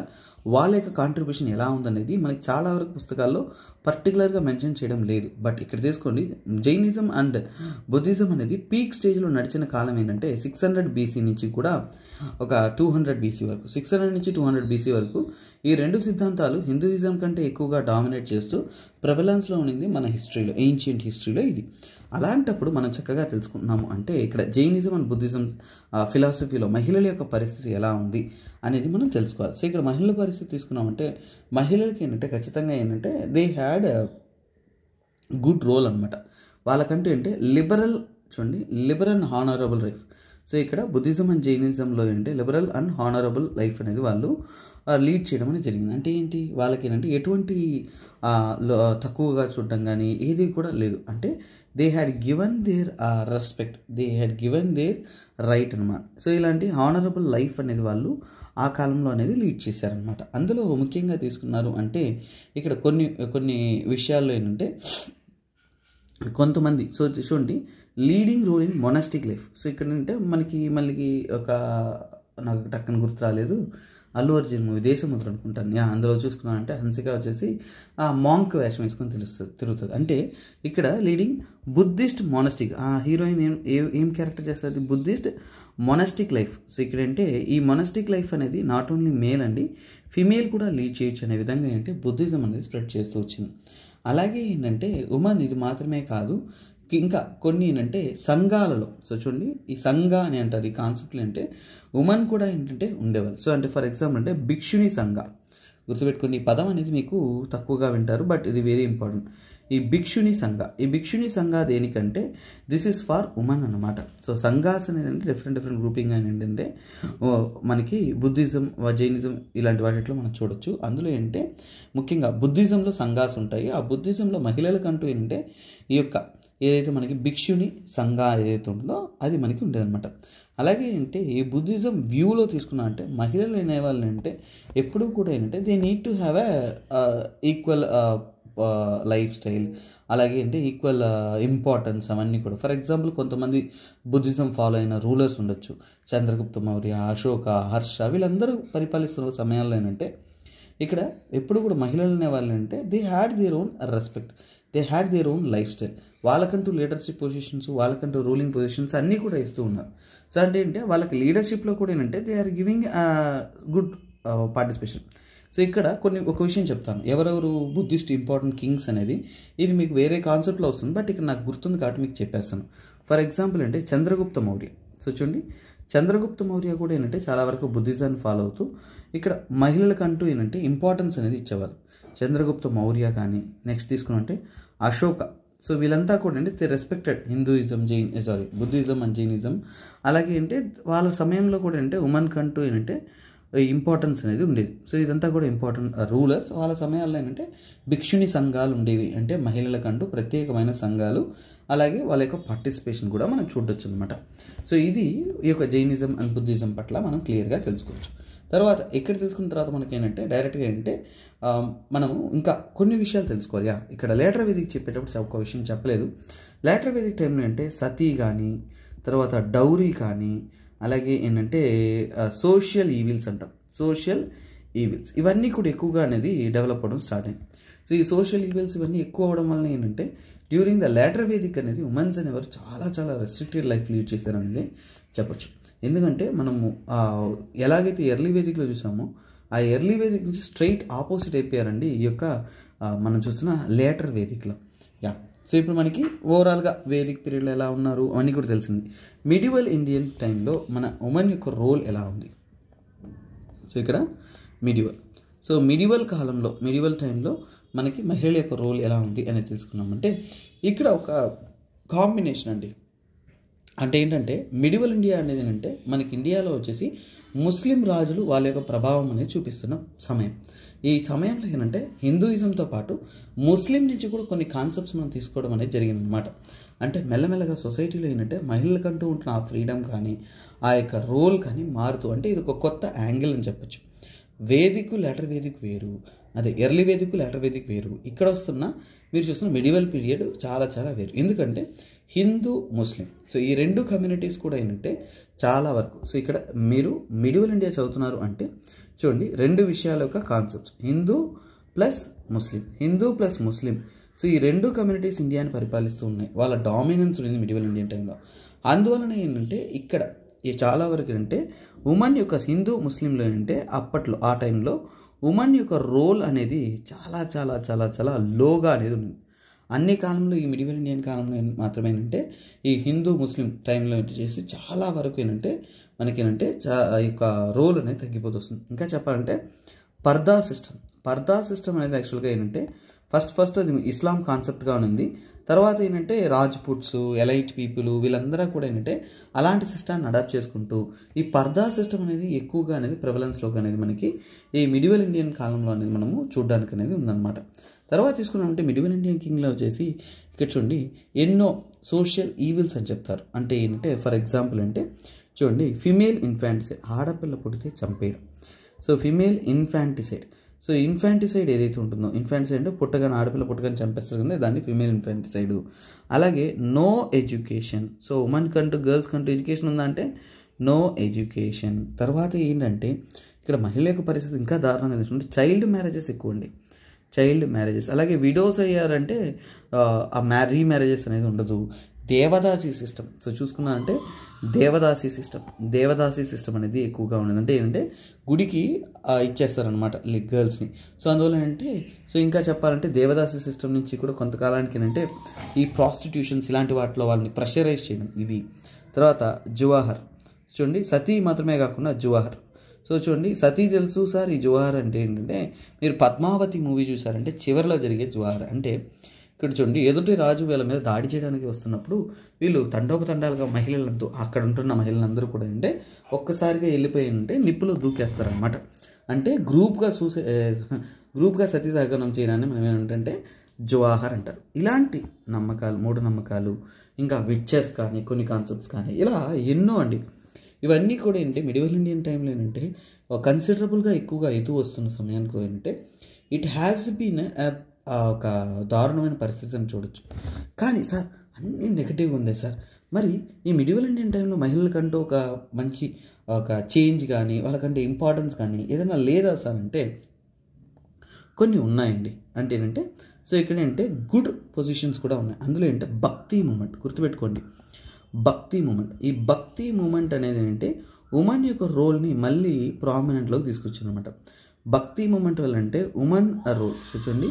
వాళ్ళ యొక్క కాంట్రిబ్యూషన్ ఎలా ఉందనేది మనకి చాలా వరకు పుస్తకాల్లో పర్టికులర్గా మెన్షన్ చేయడం లేదు. బట్ ఇక్కడ తీసుకోండి, జైనిజం అండ్ బుద్ధిజం అనేది పీక్ స్టేజ్లో నడిచిన కాలం ఏంటంటే 600 BC నుంచి కూడా ఒక 200 BC వరకు, 600 నుంచి 200 BC వరకు ఈ రెండు సిద్ధాంతాలు హిందూయిజం కంటే ఎక్కువగా డామినేట్ చేస్తూ ప్రెవలెన్స్లో ఉండింది మన హిస్టరీలో, ఏన్షియంట్ హిస్టరీలో ఇది. అలాంటప్పుడు మనం చక్కగా తెలుసుకుంటున్నాము అంటే ఇక్కడ జైనిజం అండ్ బుద్ధిజం ఫిలాసఫీలో మహిళల యొక్క పరిస్థితి ఎలా ఉంది అనేది మనం తెలుసుకోవాలి. సో ఇక్కడ మహిళల పరిస్థితి తీసుకున్నామంటే మహిళలకి ఏంటంటే ఖచ్చితంగా ఏంటంటే దే హ్యాడ్ గుడ్ రోల్ అనమాట. వాళ్ళకంటే అంటే లిబరల్, చూడండి, liberal and honourable life. So ఇక్కడ బుద్ధిజం అండ్ జైనిజంలో ఏంటంటే లిబరల్ అండ్ హానరబుల్ లైఫ్ అనేది వాళ్ళు లీడ్ చేయడం అనేది జరిగింది. అంటే ఏంటి, వాళ్ళకి ఏంటంటే ఎటువంటి తక్కువగా చూడడం కానీ ఏది కూడా లేదు. అంటే they had given their respect, they had given their right అనమాట. సో ఇలాంటి హానరబుల్ లైఫ్ అనేది వాళ్ళు ఆ కాలంలో అనేది లీడ్ చేశారనమాట. అందులో ముఖ్యంగా తీసుకున్నారు అంటే ఇక్కడ కొన్ని విషయాల్లో ఏంటంటే కొంతమంది, సో చూడండి, leading role in monastic life. So ఇక్కడ అంటే మళ్ళీ నాకు టక్కన గుర్తు రాలేదు, అల్లు అర్జున్ మూవీ దేశముద్ర అనుకుంటాను, అందులో చూసుకున్నాను అంటే హన్సిక వచ్చేసి ఆ మాంక్ వేషం వేసుకొని తిరుగుతుంది. అంటే ఇక్కడ లీడింగ్ బుద్ధిస్ట్ మొనాస్టిక్, ఆ హీరోయిన్ ఏం క్యారెక్టర్ చేస్తుంది, బుద్ధిస్ట్ మొనాస్టిక్ లైఫ్. సో ఇక్కడ అంటే ఈ మొనాస్టిక్ లైఫ్ అనేది నాట్ ఓన్లీ మేల్ అండి, ఫిమేల్ కూడా లీడ్ చేయొచ్చు అనే విధంగా ఏంటంటే బుద్ధిజం అనేది స్ప్రెడ్ చేస్తూ వచ్చింది. అలాగే ఏంటంటే ఉమెన్ ఇది మాత్రమే కాదు, ఇంకా కొన్ని ఏంటంటే సంఘాలలో, సో చూడండి ఈ సంఘ అని అంటారు ఈ కాన్సెప్ట్లు, అంటే ఉమెన్ కూడా ఏంటంటే ఉండేవాళ్ళు. సో అంటే ఫర్ ఎగ్జాంపుల్ అంటే భిక్షుని సంఘ, గుర్తుపెట్టుకోండి, ఈ పదం అనేది మీకు తక్కువగా వింటారు బట్ ఇది వెరీ ఇంపార్టెంట్. ఈ భిక్షుని సంఘ దేనికంటే దిస్ ఈజ్ ఫార్ ఉమెన్ అనమాట. సో సంఘాస్ అనేది అంటే డిఫరెంట్ గ్రూపింగ్ అని ఏంటంటే మనకి బుద్ధిజం, జైనిజం ఇలాంటి వాటిలో మనం చూడొచ్చు. అందులో ఏంటంటే ముఖ్యంగా బుద్ధిజంలో సంఘాస్ ఉంటాయి. ఆ బుద్ధిజంలో మహిళలకంటూ ఏంటంటే ఈ యొక్క ఏదైతే మనకి భిక్షుని సంఘ ఏదైతే ఉంటుందో అది మనకి ఉండేదన్నమాట. అలాగే ఏంటంటే ఈ బుద్ధిజం వ్యూలో తీసుకున్నా అంటే మహిళలు అనేవాళ్ళు అంటే ఎప్పుడూ కూడా ఏంటంటే they need to have equal life style, అలాగే అంటే ఈక్వల్ ఇంపార్టెన్స్ అవన్నీ కూడా. ఫర్ ఎగ్జాంపుల్ కొంతమంది బుద్ధిజం ఫాలో అయిన రూలర్స్ ఉండొచ్చు, చంద్రగుప్త మౌర్య, అశోక, హర్ష, వీళ్ళందరూ పరిపాలిస్తున్న సమయాల్లో ఏంటంటే ఇక్కడ ఎప్పుడు కూడా మహిళలు అనేవాళ్ళు అంటే they had their own respect, they had their own life style. వాళ్ళకంటూ లీడర్షిప్ పొజిషన్స్, వాళ్ళకంటూ రూలింగ్ పొజిషన్స్ అన్నీ కూడా ఇస్తూ ఉన్నారు. సో అంటే ఏంటంటే వాళ్ళకి లీడర్షిప్లో కూడా ఏంటంటే they are giving good participation. So ఇక్కడ ఒక విషయం చెప్తాను, ఎవరెవరు బుద్ధిస్ట్ ఇంపార్టెంట్ కింగ్స్ అనేది ఇది మీకు వేరే కాన్సెప్ట్లో వస్తుంది బట్ ఇక్కడ నాకు గుర్తుంది కాబట్టి మీకు చెప్పేస్తాను. ఫర్ ఎగ్జాంపుల్ అంటే చంద్రగుప్త మౌర్య. సో చూడండి, చంద్రగుప్త మౌర్య కూడా ఏంటంటే చాలా వరకు బుద్ధిజాన్ని ఫాలో అవుతూ ఇక్కడ మహిళలకంటూ ఏంటంటే ఇంపార్టెన్స్ అనేది ఇచ్చేవాళ్ళు. చంద్రగుప్త మౌర్య కానీ నెక్స్ట్ తీసుకున్నంటే అశోక. సో వీళ్ళంతా కూడా అంటే they respected Buddhism and Jainism. అలాగే అంటే వాళ్ళ సమయంలో కూడా అంటే ఉమెన్ కంటూ ఏంటంటే ఇంపార్టెన్స్ అనేది ఉండేది. సో ఇదంతా కూడా ఇంపార్టెంట్ రూలర్స్. వాళ్ళ సమయాల్లో ఏంటంటే భిక్షుని సంఘాలు ఉండేవి, అంటే మహిళలకంటూ ప్రత్యేకమైన సంఘాలు, అలాగే వాళ్ళ యొక్క పార్టిసిపేషన్ కూడా మనం చూడొచ్చు అనమాట. సో ఇది ఈ యొక్క జైనిజం అండ్ బుద్ధిజం పట్ల మనం క్లియర్గా తెలుసుకోవచ్చు. తర్వాత ఇక్కడ తెలుసుకున్న తర్వాత మనకి ఏంటంటే డైరెక్ట్గా ఏంటంటే మనము ఇంకా కొన్ని విషయాలు తెలుసుకోవాలి. ఇక్కడ లేటర్ వేదిక చెప్పేటప్పుడు ఒక విషయం చెప్పలేదు. లేటర్ వేదిక టైంలో అంటే సతీ కానీ, తర్వాత డౌరీ కానీ, అలాగే ఏంటంటే సోషల్ ఈవిల్స్ అంటాం, సోషల్ ఈవిల్స్ ఇవన్నీ కూడా ఎక్కువగా అనేది డెవలప్ అవ్వడం స్టార్ట్ అయింది. సో ఈ సోషల్ ఈవిల్స్ ఇవన్నీ ఎక్కువ అవ్వడం వల్ల ఏంటంటే డ్యూరింగ్ ద లేటర్ వేదిక్ అనేది ఉమెన్స్ అనేవారు చాలా రెస్ట్రిక్టెడ్ లైఫ్ లీడ్ చేశారనేది చెప్పొచ్చు. ఎందుకంటే మనము ఎలాగైతే ఎర్లీ వేదిక్లో చూసామో ఆ ఎర్లీ వేదిక్ నుంచి స్ట్రైట్ ఆపోజిట్ అయిపోయారండి ఈ యొక్క మనం చూస్తున్న లేటర్ వేదిక్లో. సో ఇప్పుడు మనకి ఓవరాల్గా వేదిక్ పీరియడ్లో ఎలా ఉన్నారు అవన్నీ కూడా తెలిసింది. మిడివల్ ఇండియన్ టైంలో మన ఉమెన్ యొక్క రోల్ ఎలా ఉంది. సో ఇక్కడ మిడివల్ కాలంలో, మిడివల్ టైంలో మనకి మహిళల యొక్క రోల్ ఎలా ఉంది అనేది తెలుసుకున్నామంటే ఇక్కడ ఒక కాంబినేషన్ అండి. అంటే ఏంటంటే మిడివల్ ఇండియా అనేది ఏంటంటే మనకి ఇండియాలో వచ్చేసి ముస్లిం రాజులు వాళ్ళ యొక్క ప్రభావం అనేది చూపిస్తున్న సమయం. ఈ సమయంలో ఏంటంటే హిందూయిజంతో పాటు ముస్లిం నుంచి కూడా కొన్ని కాన్సెప్ట్స్ మనం తీసుకోవడం అనేది జరిగిందనమాట. అంటే మెల్లమెల్లగా సొసైటీలో ఏంటంటే మహిళలకంటూ ఉంటున్న ఆ ఫ్రీడమ్ కానీ ఆ యొక్క రోల్ కానీ మారుతూ, అంటే ఇది ఒక కొత్త యాంగిల్ అని చెప్పొచ్చు. వేదిక్ లేటర్ వేదిక్ వేరు, అదే ఎర్లీ వేదిక్ లేటర్ వేదిక్ వేరు. ఇక్కడ వస్తున్న మీరు చూస్తున్న మిడివల్ పీరియడ్ చాలా వేరు. ఎందుకంటే హిందూ ముస్లిం, సో ఈ రెండు కమ్యూనిటీస్ కూడా ఏంటంటే చాలా వరకు, సో ఇక్కడ మీరు మిడివల్ ఇండియా చదువుతున్నారు అంటే చూడండి రెండు విషయాల యొక్క కాన్సెప్ట్స్, హిందూ ప్లస్ ముస్లిం. సో ఈ రెండు కమ్యూనిటీస్ ఇండియాని పరిపాలిస్తూ ఉన్నాయి, వాళ్ళ డామినెన్స్ ఉంది మిడివల్ ఇండియన్ టైంలో. అందువలన ఏంటంటే ఇక్కడ చాలా వరకు ఏంటంటే ఉమెన్ యొక్క హిందూ ముస్లింలో ఏంటంటే అప్పట్లో ఆ టైంలో ఉమెన్ యొక్క రోల్ అనేది చాలా లోగా అనేది ఉంది. అన్ని కాలంలో ఈ మిడివల్ ఇండియన్ కాలంలో మాత్రమే ఏంటంటే ఈ హిందూ ముస్లిం టైంలో చేసి చాలా వరకు ఏంటంటే మనకి ఏంటంటే ఈ యొక్క రోల్ అనేది తగ్గిపోతూ వస్తుంది. ఇంకా చెప్పాలంటే పర్దా సిస్టమ్ అనేది యాక్చువల్గా ఏంటంటే ఫస్ట్ అది ఇస్లాం కాన్సెప్ట్గా ఉంది. తర్వాత ఏంటంటే రాజ్పుట్స్, ఎలైట్ పీపుల్ వీళ్ళందరూ కూడా ఏంటంటే అలాంటి సిస్టాన్ని అడాప్ట్ చేసుకుంటూ ఈ పర్దా సిస్టమ్ అనేది ఎక్కువగా అనేది ప్రివలెన్స్లోకి అనేది మనకి ఈ మిడివల్ ఇండియన్ కాలంలో అనేది మనము చూడడానికి అనేది ఉందన్నమాట. తర్వాత తీసుకున్నామంటే మిడివల్ ఇండియన్ కింగ్లో వచ్చేసి ఇక్కడ చూడండి ఎన్నో సోషల్ ఈవిల్స్ అని చెప్తారు. అంటే ఏంటంటే ఫర్ ఎగ్జాంపుల్ అంటే చూడండి ఫిమేల్ ఇన్ఫాంటిసైడ్, ఆడపిల్ల పుడితే చంపేయడం. So female infanticide, so infanticide ఏదైతే ఉంటుందో, ఇన్ఫాంటిసైడ్ అంటే పుట్టగానే ఆడపిల్ల పుట్టగానే చంపేస్తారు కదా, దాన్ని ఫిమేల్ ఇన్ఫాంటిసైడ్. అలాగే నో ఎడ్యుకేషన్, సో ఉమెన్ కంటూ గర్ల్స్ కంటూ ఎడ్యుకేషన్ ఉందంటే నో ఎడ్యుకేషన్. తర్వాత ఏంటంటే ఇక్కడ మహిళ యొక్క పరిస్థితి ఇంకా దారుణంగా ఏంటంటే చైల్డ్ మ్యారేజెస్ ఎక్కువ అండి, చైల్డ్ మ్యారేజెస్. అలాగే విడోస్ అయ్యారంటే ఆ రీమ్యారేజెస్ అనేది ఉండదు. దేవదాసి సిస్టమ్, సో చూసుకున్నారంటే దేవదాసి సిస్టమ్ అనేది ఎక్కువగా ఉండదు. అంటే ఏంటంటే గుడికి ఇచ్చేస్తారనమాట గర్ల్స్ని. సో అందువల్ల ఏంటంటే సో ఇంకా చెప్పాలంటే దేవదాసి సిస్టమ్ నుంచి కూడా కొంతకాలానికి ఏంటంటే ఈ ప్రాస్టిట్యూషన్స్ ఇలాంటి వాటిలో వాళ్ళని ప్రెషరైజ్ చేయడం ఇవి. తర్వాత జువాహర్, చూడండి సతీ మాత్రమే కాకుండా జువాహర్. సో చూడండి సతీ తెలుసు సార్, ఈ జువాహర్ అంటే ఏంటంటే మీరు పద్మావతి మూవీ చూసారంటే చివరిలో జరిగే జువాహర్ అంటే ఇక్కడ చూడండి ఎదుటి రాజు వీళ్ళ మీద దాడి చేయడానికి వస్తున్నప్పుడు వీళ్ళు తండోపతండాలుగా మహిళలంతా అక్కడ ఉంటున్న మహిళలందరూ కూడా అంటే ఒక్కసారిగా వెళ్ళిపోయి ఉంటే నిప్పులో దూకేస్తారనమాట. అంటే గ్రూప్గా సతీ సహగమనం చేయడాన్ని మనం ఏమంటే జువాహర్ అంటారు. ఇలాంటి నమ్మకాలు, మూఢనమ్మకాలు, ఇంకా విచ్చెస్ కానీ కొన్ని కాన్సెప్ట్స్ కానీ ఇలా ఎన్నో అండి. ఇవన్నీ కూడా ఏంటంటే మిడివల్ ఇండియన్ టైంలో ఏంటంటే కన్సిడరబుల్గా ఎక్కువగా అవుతూ వస్తున్న సమయానికి ఏంటంటే ఇట్ హ్యాస్ బీన్ ఒక దారుణమైన పరిస్థితిని చూడొచ్చు. కానీ సార్ అన్నీ నెగిటివ్గా ఉంది సార్, మరి ఈ మిడివల్ ఇండియన్ టైంలో మహిళలకంటూ ఒక మంచి ఒక చేంజ్ కానీ వాళ్ళకంటే ఇంపార్టెన్స్ కానీ ఏదైనా లేదా సార్ అంటే కొన్ని ఉన్నాయండి. అంటే ఏంటంటే సో ఇక్కడ ఏంటంటే గుడ్ పొజిషన్స్ కూడా ఉన్నాయి. అందులో ఏంటంటే భక్తి మూమెంట్, గుర్తుపెట్టుకోండి భక్తి మూమెంట్. ఈ భక్తి మూమెంట్ అనేది ఏంటంటే ఉమెన్ యొక్క రోల్ని మళ్ళీ ప్రామినెంట్లోకి తీసుకొచ్చింది అనమాట. భక్తి మూమెంట్ వల్ల అంటే ఉమెన్ రోల్, సో చూడండి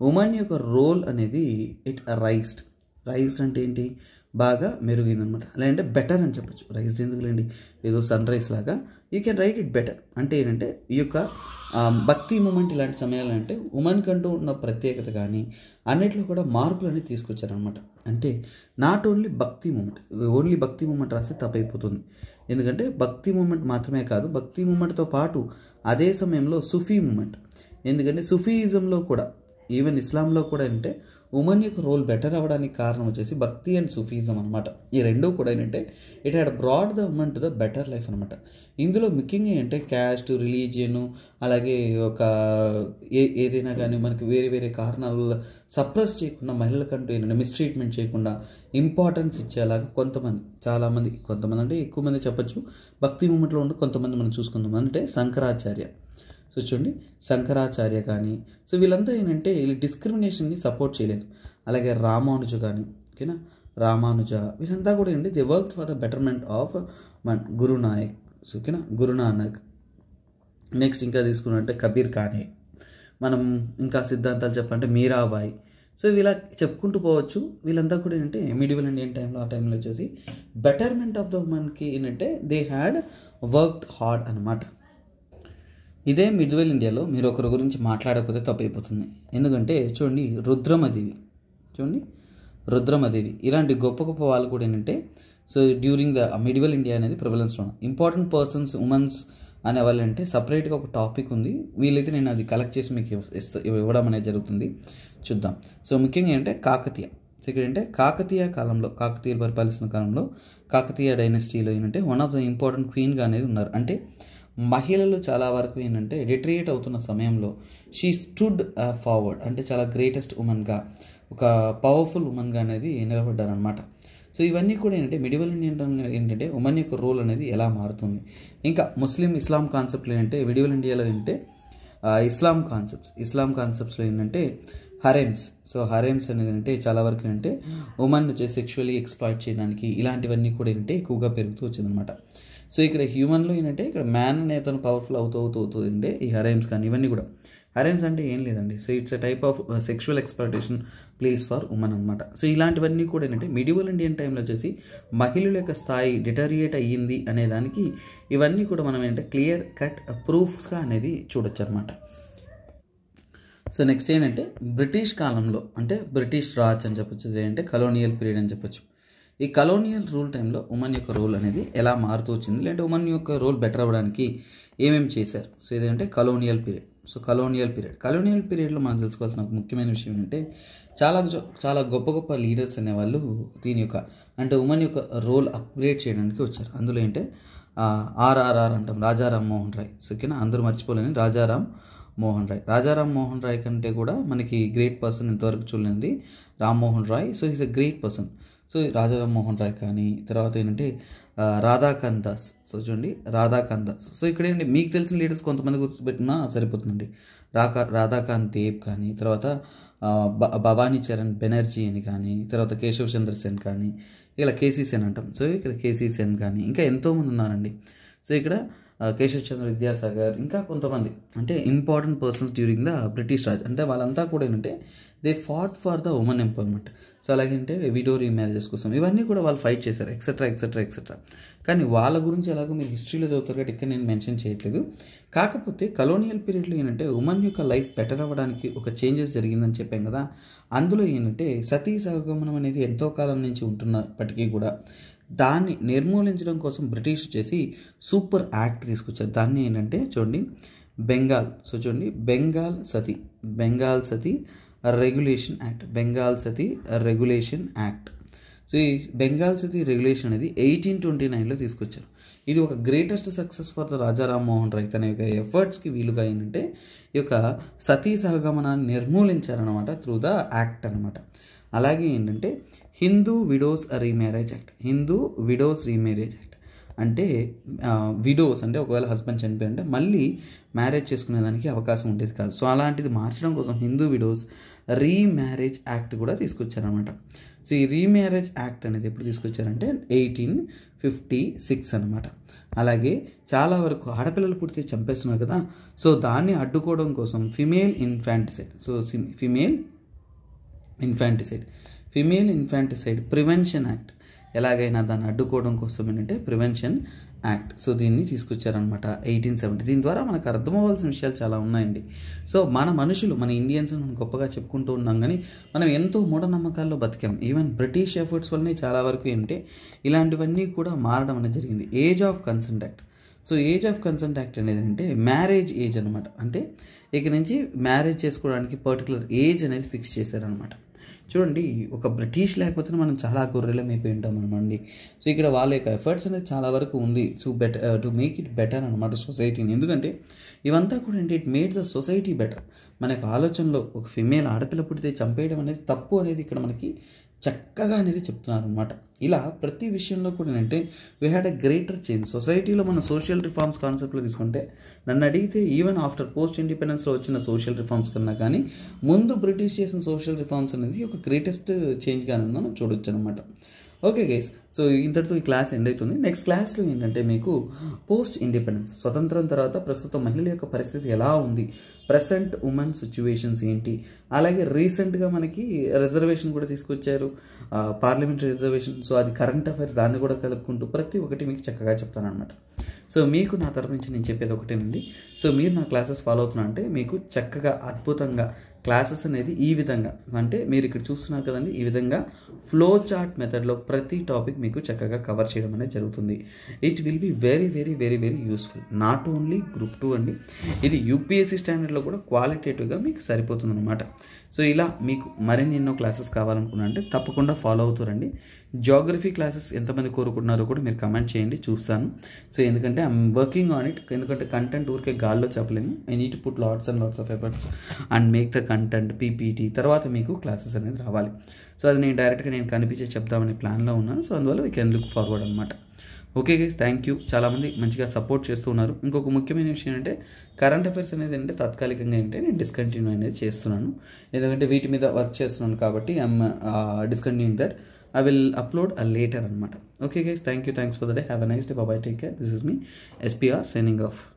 ఉమెన్ యొక్క రోల్ అనేది ఇట్ రైజ్డ్ అంటే ఏంటి బాగా మెరుగైందనమాట. లేదంటే బెటర్ అని చెప్పచ్చు. రైజ్డ్ ఎందుకులేండి, ఏదో సన్ రైజ్ లాగా you can write it better. అంటే ఏంటంటే ఈ యొక్క భక్తి మూమెంట్ ఇలాంటి సమయాలు అంటే ఉమెన్ కంటూ ఉన్న ప్రత్యేకత కానీ అన్నిట్లో కూడా మార్పులు అనేది తీసుకొచ్చారనమాట. అంటే నాట్ ఓన్లీ భక్తి మూమెంట్ రాస్తే తప్పైపోతుంది. ఎందుకంటే భక్తి మూమెంట్ మాత్రమే కాదు, భక్తి మూమెంట్తో పాటు అదే సమయంలో సుఫీ మూమెంట్. ఎందుకంటే సుఫీయిజంలో కూడా ఈవెన్ ఇస్లాంలో కూడా అంటే ఉమెన్ యొక్క రోల్ బెటర్ అవ్వడానికి కారణం వచ్చేసి భక్తి అండ్ సూఫీజం అనమాట. ఈ రెండూ కూడా ఏంటంటే it had broad the women to the better life అనమాట. ఇందులో ముఖ్యంగా ఏంటంటే క్యాస్ట్, రిలీజియను, అలాగే ఒక ఏదైనా కానీ మనకి వేరే వేరే కారణాల సప్రెస్ చేయకుండా మహిళలకంటూ ఏంటంటే మిస్ట్రీట్మెంట్ చేయకుండా ఇంపార్టెన్స్ ఇచ్చేలాగా కొంతమంది అంటే ఎక్కువ మంది చెప్పచ్చు భక్తి మూమెంట్లో ఉండి కొంతమంది మనం చూసుకుందాం. అంటే శంకరాచార్య, సో చూడండి శంకరాచార్య కానీ సో వీళ్ళంతా ఏంటంటే వీళ్ళు డిస్క్రిమినేషన్ని సపోర్ట్ చేయలేదు. అలాగే రామానుజ కానీ ఓకేనా, రామానుజ వీళ్ళంతా కూడా ఏంటి they work for the betterment of Gurunayak, ఓకేనా గురునానక్. నెక్స్ట్ ఇంకా తీసుకున్నట్టే కబీర్ ఖానే, మనం ఇంకా సిద్ధాంతాలు చెప్పాలంటే మీరాబాయి. సో ఇలా చెప్పుకుంటూ పోవచ్చు. వీళ్ళంతా కూడా ఏంటంటే మిడివల్ ఇండియన్ టైంలో ఆ టైంలో వచ్చేసి బెటర్మెంట్ ఆఫ్ ద ఉమెన్కి ఏంటంటే దే హ్యాడ్ వర్క్డ్ హార్డ్ అనమాట. ఇదే మిడివల్ ఇండియాలో మీరు ఒకరి గురించి మాట్లాడకపోతే తప్పైపోతుంది. ఎందుకంటే చూడండి రుద్రమదేవి ఇలాంటి గొప్ప గొప్ప వాళ్ళు కూడా ఏంటంటే so during the medieval India అనేది ప్రివలెన్స్లో ఇంపార్టెంట్ పర్సన్స్ ఉమెన్స్ అనే వాళ్ళు అంటే సపరేట్గా ఒక టాపిక్ ఉంది. వీలైతే నేను అది కలెక్ట్ చేసి మీకు ఇవ్వడం అనేది జరుగుతుంది, చూద్దాం. సో ముఖ్యంగా ఏంటంటే కాకతీయ, సో ఇక్కడ ఏంటంటే కాకతీయ కాలంలో కాకతీయులు పరిపాలిస్తున్న కాలంలో కాకతీయ డైనస్టీలో ఏంటంటే వన్ ఆఫ్ ద ఇంపార్టెంట్ క్వీన్గా అనేది ఉన్నారు. అంటే మహిళలు చాలా వరకు ఏంటంటే రిట్రీట్ అవుతున్న సమయంలో షీ స్టూడ్ ఫార్వర్డ్, అంటే చాలా గ్రేటెస్ట్ ఉమెన్గా ఒక పవర్ఫుల్ ఉమెన్గా అనేది నిలబడ్డారనమాట. సో ఇవన్నీ కూడా ఏంటంటే మిడివల్ ఇండియన్ ఏంటంటే ఉమెన్ యొక్క రోల్ అనేది ఎలా మారుతుంది. ఇంకా ఇస్లాం కాన్సెప్ట్లో ఏంటంటే మిడివల్ ఇండియాలో ఏంటంటే ఇస్లాం కాన్సెప్ట్స్లో ఏంటంటే హరెమ్స్. సో హరెమ్స్ అనేది అంటే చాలా వరకు ఏంటంటే ఉమెన్ వచ్చి సెక్షువల్లీ ఎక్స్ప్లాయిట్ చేయడానికి ఇలాంటివన్నీ కూడా ఏంటంటే ఎక్కువగా పెరుగుతూ వచ్చిందనమాట. సో ఇక్కడ హ్యూమన్లో ఏంటంటే ఇక్కడ మ్యాన్ అనే అతను పవర్ఫుల్ అవుతుండే ఈ హరైమ్స్ కానీ ఇవన్నీ కూడా. హరైమ్స్ అంటే ఏం లేదండి, so it's a type of sexual exploitation place for women అనమాట. సో ఇలాంటివన్నీ కూడా ఏంటంటే మిడివల్ ఇండియన్ టైంలో వచ్చేసి మహిళల యొక్క స్థాయి డిటరియేట్ అయ్యింది అనే దానికి ఇవన్నీ కూడా మనం ఏంటంటే క్లియర్ కట్ ప్రూఫ్స్గా అనేది చూడొచ్చు అనమాట. సో నెక్స్ట్ ఏంటంటే బ్రిటిష్ కాలంలో అంటే బ్రిటిష్ రాజ్ అని చెప్పొచ్చు, ఏంటంటే కలోనియల్ పీరియడ్ అని చెప్పొచ్చు. ఈ కలోనియల్ రూల్ టైంలో ఉమెన్ యొక్క రోల్ అనేది ఎలా మారుతూ వచ్చింది, లేదంటే ఉమెన్ యొక్క రోల్ బెటర్ అవ్వడానికి ఏమేమి చేశారు. సో ఇదేంటే కలోనియల్ పీరియడ్. సో కలోనియల్ పీరియడ్లో మనం తెలుసుకోవాల్సిన ఒక ముఖ్యమైన విషయం ఏంటంటే చాలా గొప్ప గొప్ప లీడర్స్ అనేవాళ్ళు దీని యొక్క అంటే ఉమెన్ యొక్క రోల్ అప్గ్రేడ్ చేయడానికి వచ్చారు. అందులో ఏంటంటే ఆర్ఆర్ఆర్ అంటాం, రాజారాం మోహన్ రాయ్. సో ఓకేనా, అందరూ మర్చిపోలేని రాజారాం మోహన్ రాయ్ కంటే కూడా మనకి గ్రేట్ పర్సన్ ఇంతవరకు చూడండి Rammohan Roy. So is a great person. So Rajaram Mohan Roy కానీ తర్వాత ఏంటంటే రాధాకాంత్ దాస్. సో చూడండి రాధాకాంత్ దాస్. సో ఇక్కడ ఏంటి మీకు తెలిసిన లీడర్స్ కొంతమంది గుర్తుపెట్టినా సరిపోతుందండి. రాధాకాంత్ దేవ్ కానీ, తర్వాత భవానీ చరణ్ బెనర్జీ అని కానీ, తర్వాత కేశవ్ చంద్ర సెన్ కానీ, ఇలా కేసీ సెన్ అంటాం. సో ఇక్కడ కేసీ సెన్ కానీ ఇంకా ఎంతోమంది ఉన్నారండి. సో ఇక్కడ కేశవ్ చంద్ర విద్యాసాగర్ ఇంకా కొంతమంది అంటే important persons during the British Raj. అంటే వాళ్ళంతా కూడా ఏంటంటే they fought for the women empowerment. So అలాగంటే విడో రీమ్యారేజెస్ కోసం ఇవన్నీ కూడా వాళ్ళు ఫైట్ చేశారు, ఎక్సెట్రా. కానీ వాళ్ళ గురించి ఎలాగో మీరు హిస్టరీలో చదువుతారు కాబట్టి ఇక్కడ నేను మెన్షన్ చేయట్లేదు. కాకపోతే కలోనియల్ పీరియడ్లో ఏంటంటే ఉమెన్ యొక్క లైఫ్ బెటర్ అవ్వడానికి ఒక చేంజెస్ జరిగిందని చెప్పాం కదా. అందులో ఏంటంటే సతీ సహగమనం అనేది ఎంతో కాలం నుంచి ఉంటున్నప్పటికీ కూడా దాన్ని నిర్మూలించడం కోసం బ్రిటిష్ వచ్చేసి సూపర్ యాక్ట్ తీసుకొచ్చారు. దాన్ని ఏంటంటే చూడండి బెంగాల్. సో చూడండి Bengal sati regulation act. So ఈ బెంగాల్ సతీ రెగ్యులేషన్ అనేది 1829లో తీసుకొచ్చారు. ఇది ఒక greatest success for the Rajaram Mohan Roy. తన యొక్క ఎఫర్ట్స్కి వీలుగా ఏంటంటే ఈ యొక్క సతీ సహగమనాన్ని నిర్మూలించారనమాట త్రూ ద యాక్ట్ అనమాట. అలాగే ఏంటంటే హిందూ విడోస్ రీమ్యారేజ్ యాక్ట్ అంటే విడోస్ అంటే ఒకవేళ హస్బెండ్ చనిపోయింటే మళ్ళీ మ్యారేజ్ చేసుకునేదానికి అవకాశం ఉండేది కాదు. సో అలాంటిది మార్చడం కోసం హిందూ విడోస్ రీమ్యారేజ్ యాక్ట్ కూడా తీసుకొచ్చారనమాట. సో ఈ రీమ్యారేజ్ యాక్ట్ అనేది ఎప్పుడు తీసుకొచ్చారంటే 1856 అనమాట. అలాగే చాలా వరకు ఆడపిల్లలు పుడితే చంపేస్తున్నారు కదా, సో దాన్ని అడ్డుకోవడం కోసం ఫిమేల్ ఇన్ఫాంటిసైడ్ ప్రివెన్షన్ యాక్ట్, ఎలాగైనా దాన్ని అడ్డుకోవడం కోసం ఏంటంటే ప్రివెన్షన్ యాక్ట్. సో దీన్ని తీసుకొచ్చారనమాట 1870. దీని ద్వారా మనకు అర్థమవ్వాల్సిన విషయాలు చాలా ఉన్నాయండి. సో మన ఇండియన్స్ మనం గొప్పగా చెప్పుకుంటూ ఉన్నాం, కానీ మనం ఎంతో మూఢనమ్మకాల్లో బతికాం. ఈవెన్ బ్రిటిష్ ఎఫర్ట్స్ వల్లనే చాలా వరకు ఏంటంటే ఇలాంటివన్నీ కూడా మారడం అనేది జరిగింది. ఏజ్ ఆఫ్ కన్సెంట్ యాక్ట్ అనేది అంటే మ్యారేజ్ ఏజ్ అనమాట. అంటే ఇక నుంచి మ్యారేజ్ చేసుకోవడానికి పర్టికులర్ ఏజ్ అనేది ఫిక్స్ చేశారనమాట. చూడండి ఒక బ్రిటిష్ లేకపోతే మనం చాలా గొర్రెలం అయిపోయి ఉంటాం అనమాండి. సో ఇక్కడ వాళ్ళ యొక్క ఎఫర్ట్స్ అనేది చాలా వరకు ఉంది టు మేక్ ఇట్ బెటర్ అనమాట సొసైటీని. ఎందుకంటే ఇవంతా కూడా ఏంటి it made the society better. మనకు ఆలోచనలో ఒక ఫిమేల్ ఆడపిల్ల పుడితే చంపేయడం అనేది తప్పు అనేది ఇక్కడ మనకి చక్కగా అనేది చెప్తున్నారు అనమాట. ఇలా ప్రతి విషయంలో కూడా ఏంటంటే we had a greater change. సొసైటీలో మన సోషల్ రిఫార్మ్స్ కాన్సెప్ట్లో తీసుకుంటే నన్ను అడిగితే ఈవెన్ ఆఫ్టర్ పోస్ట్ ఇండిపెండెన్స్లో వచ్చిన సోషల్ రిఫార్మ్స్ కన్నా కానీ ముందు బ్రిటిష్ చేసిన సోషల్ రిఫార్మ్స్ అనేది ఒక గ్రేటెస్ట్ చేంజ్గా మనం చూడొచ్చు అనమాట. ఓకే గైస్, సో ఇంతటితో ఈ క్లాస్ ఎండ్ అవుతుంది. నెక్స్ట్ క్లాస్లో ఏంటంటే మీకు పోస్ట్ ఇండిపెండెన్స్ స్వతంత్రం తర్వాత ప్రస్తుతం మహిళల యొక్క పరిస్థితి ఎలా ఉంది, ప్రెసెంట్ ఉమెన్ సిచ్యువేషన్స్ ఏంటి, అలాగే రీసెంట్గా మనకి రిజర్వేషన్ కూడా తీసుకొచ్చారు, పార్లమెంటరీ రిజర్వేషన్. సో అది కరెంట్ అఫైర్స్ దాన్ని కూడా కలుపుకుంటూ ప్రతి ఒక్కటి మీకు చక్కగా చెప్తాను అనమాట. సో మీకు నా తరపు నుంచి నేను చెప్పేది ఒకటేనండి. సో మీరు నా క్లాసెస్ ఫాలో అవుతున్నా అంటే మీకు చక్కగా అద్భుతంగా క్లాసెస్ అనేది ఈ విధంగా అంటే మీరు ఇక్కడ చూస్తున్నారు కదండి, ఈ విధంగా ఫ్లో చార్ట్ మెథడ్లో ప్రతి టాపిక్ మీకు చక్కగా కవర్ చేయడం అనేది జరుగుతుంది. It will be very very very very useful. Not only group 2 అండి, ఇది యూపీఎస్సీ స్టాండర్డ్లో కూడా క్వాలిటేటివ్గా మీకు సరిపోతుంది అనమాట. సో ఇలా మీకు మరిన్ని ఎన్నో క్లాసెస్ కావాలనుకున్నా అంటే తప్పకుండా ఫాలో అవుతారండి. జాగ్రఫీ క్లాసెస్ ఎంతమంది కోరుకుంటున్నారో కూడా మీరు కమెంట్ చేయండి, చూస్తాను. సో ఎందుకంటే ఐఎమ్ వర్కింగ్ ఆన్ ఇట్. ఎందుకంటే కంటెంట్ ఊరికే గాల్లో చెప్పలేము. I need to put lots and lots of efforts and make the content PPT, తర్వాత మీకు క్లాసెస్ అనేది రావాలి. సో అది నేను డైరెక్ట్గా కనిపించే చెప్దామనే ప్లాన్లో ఉన్నాను. సో అందువల్ల వీ కెన్ లుక్ ఫార్వర్డ్ అనమాట. Okay guys, thank you. చాలామంది మంచిగా సపోర్ట్ చేస్తూ ఉన్నారు. ఇంకొక ముఖ్యమైన విషయం అంటే కరెంట్ అఫైర్స్ అనేది అంటే తాత్కాలికంగా నేను డిస్కంటిన్యూ అనేది చేస్తున్నాను. ఎందుకంటే వీటి మీద వర్క్ చేస్తున్నాను కాబట్టి I'm discontinuing that. I will upload a later anamata. Okay guys, thanks for the day. Have a nice day. Bye bye, take care. This is me, SPR, signing off.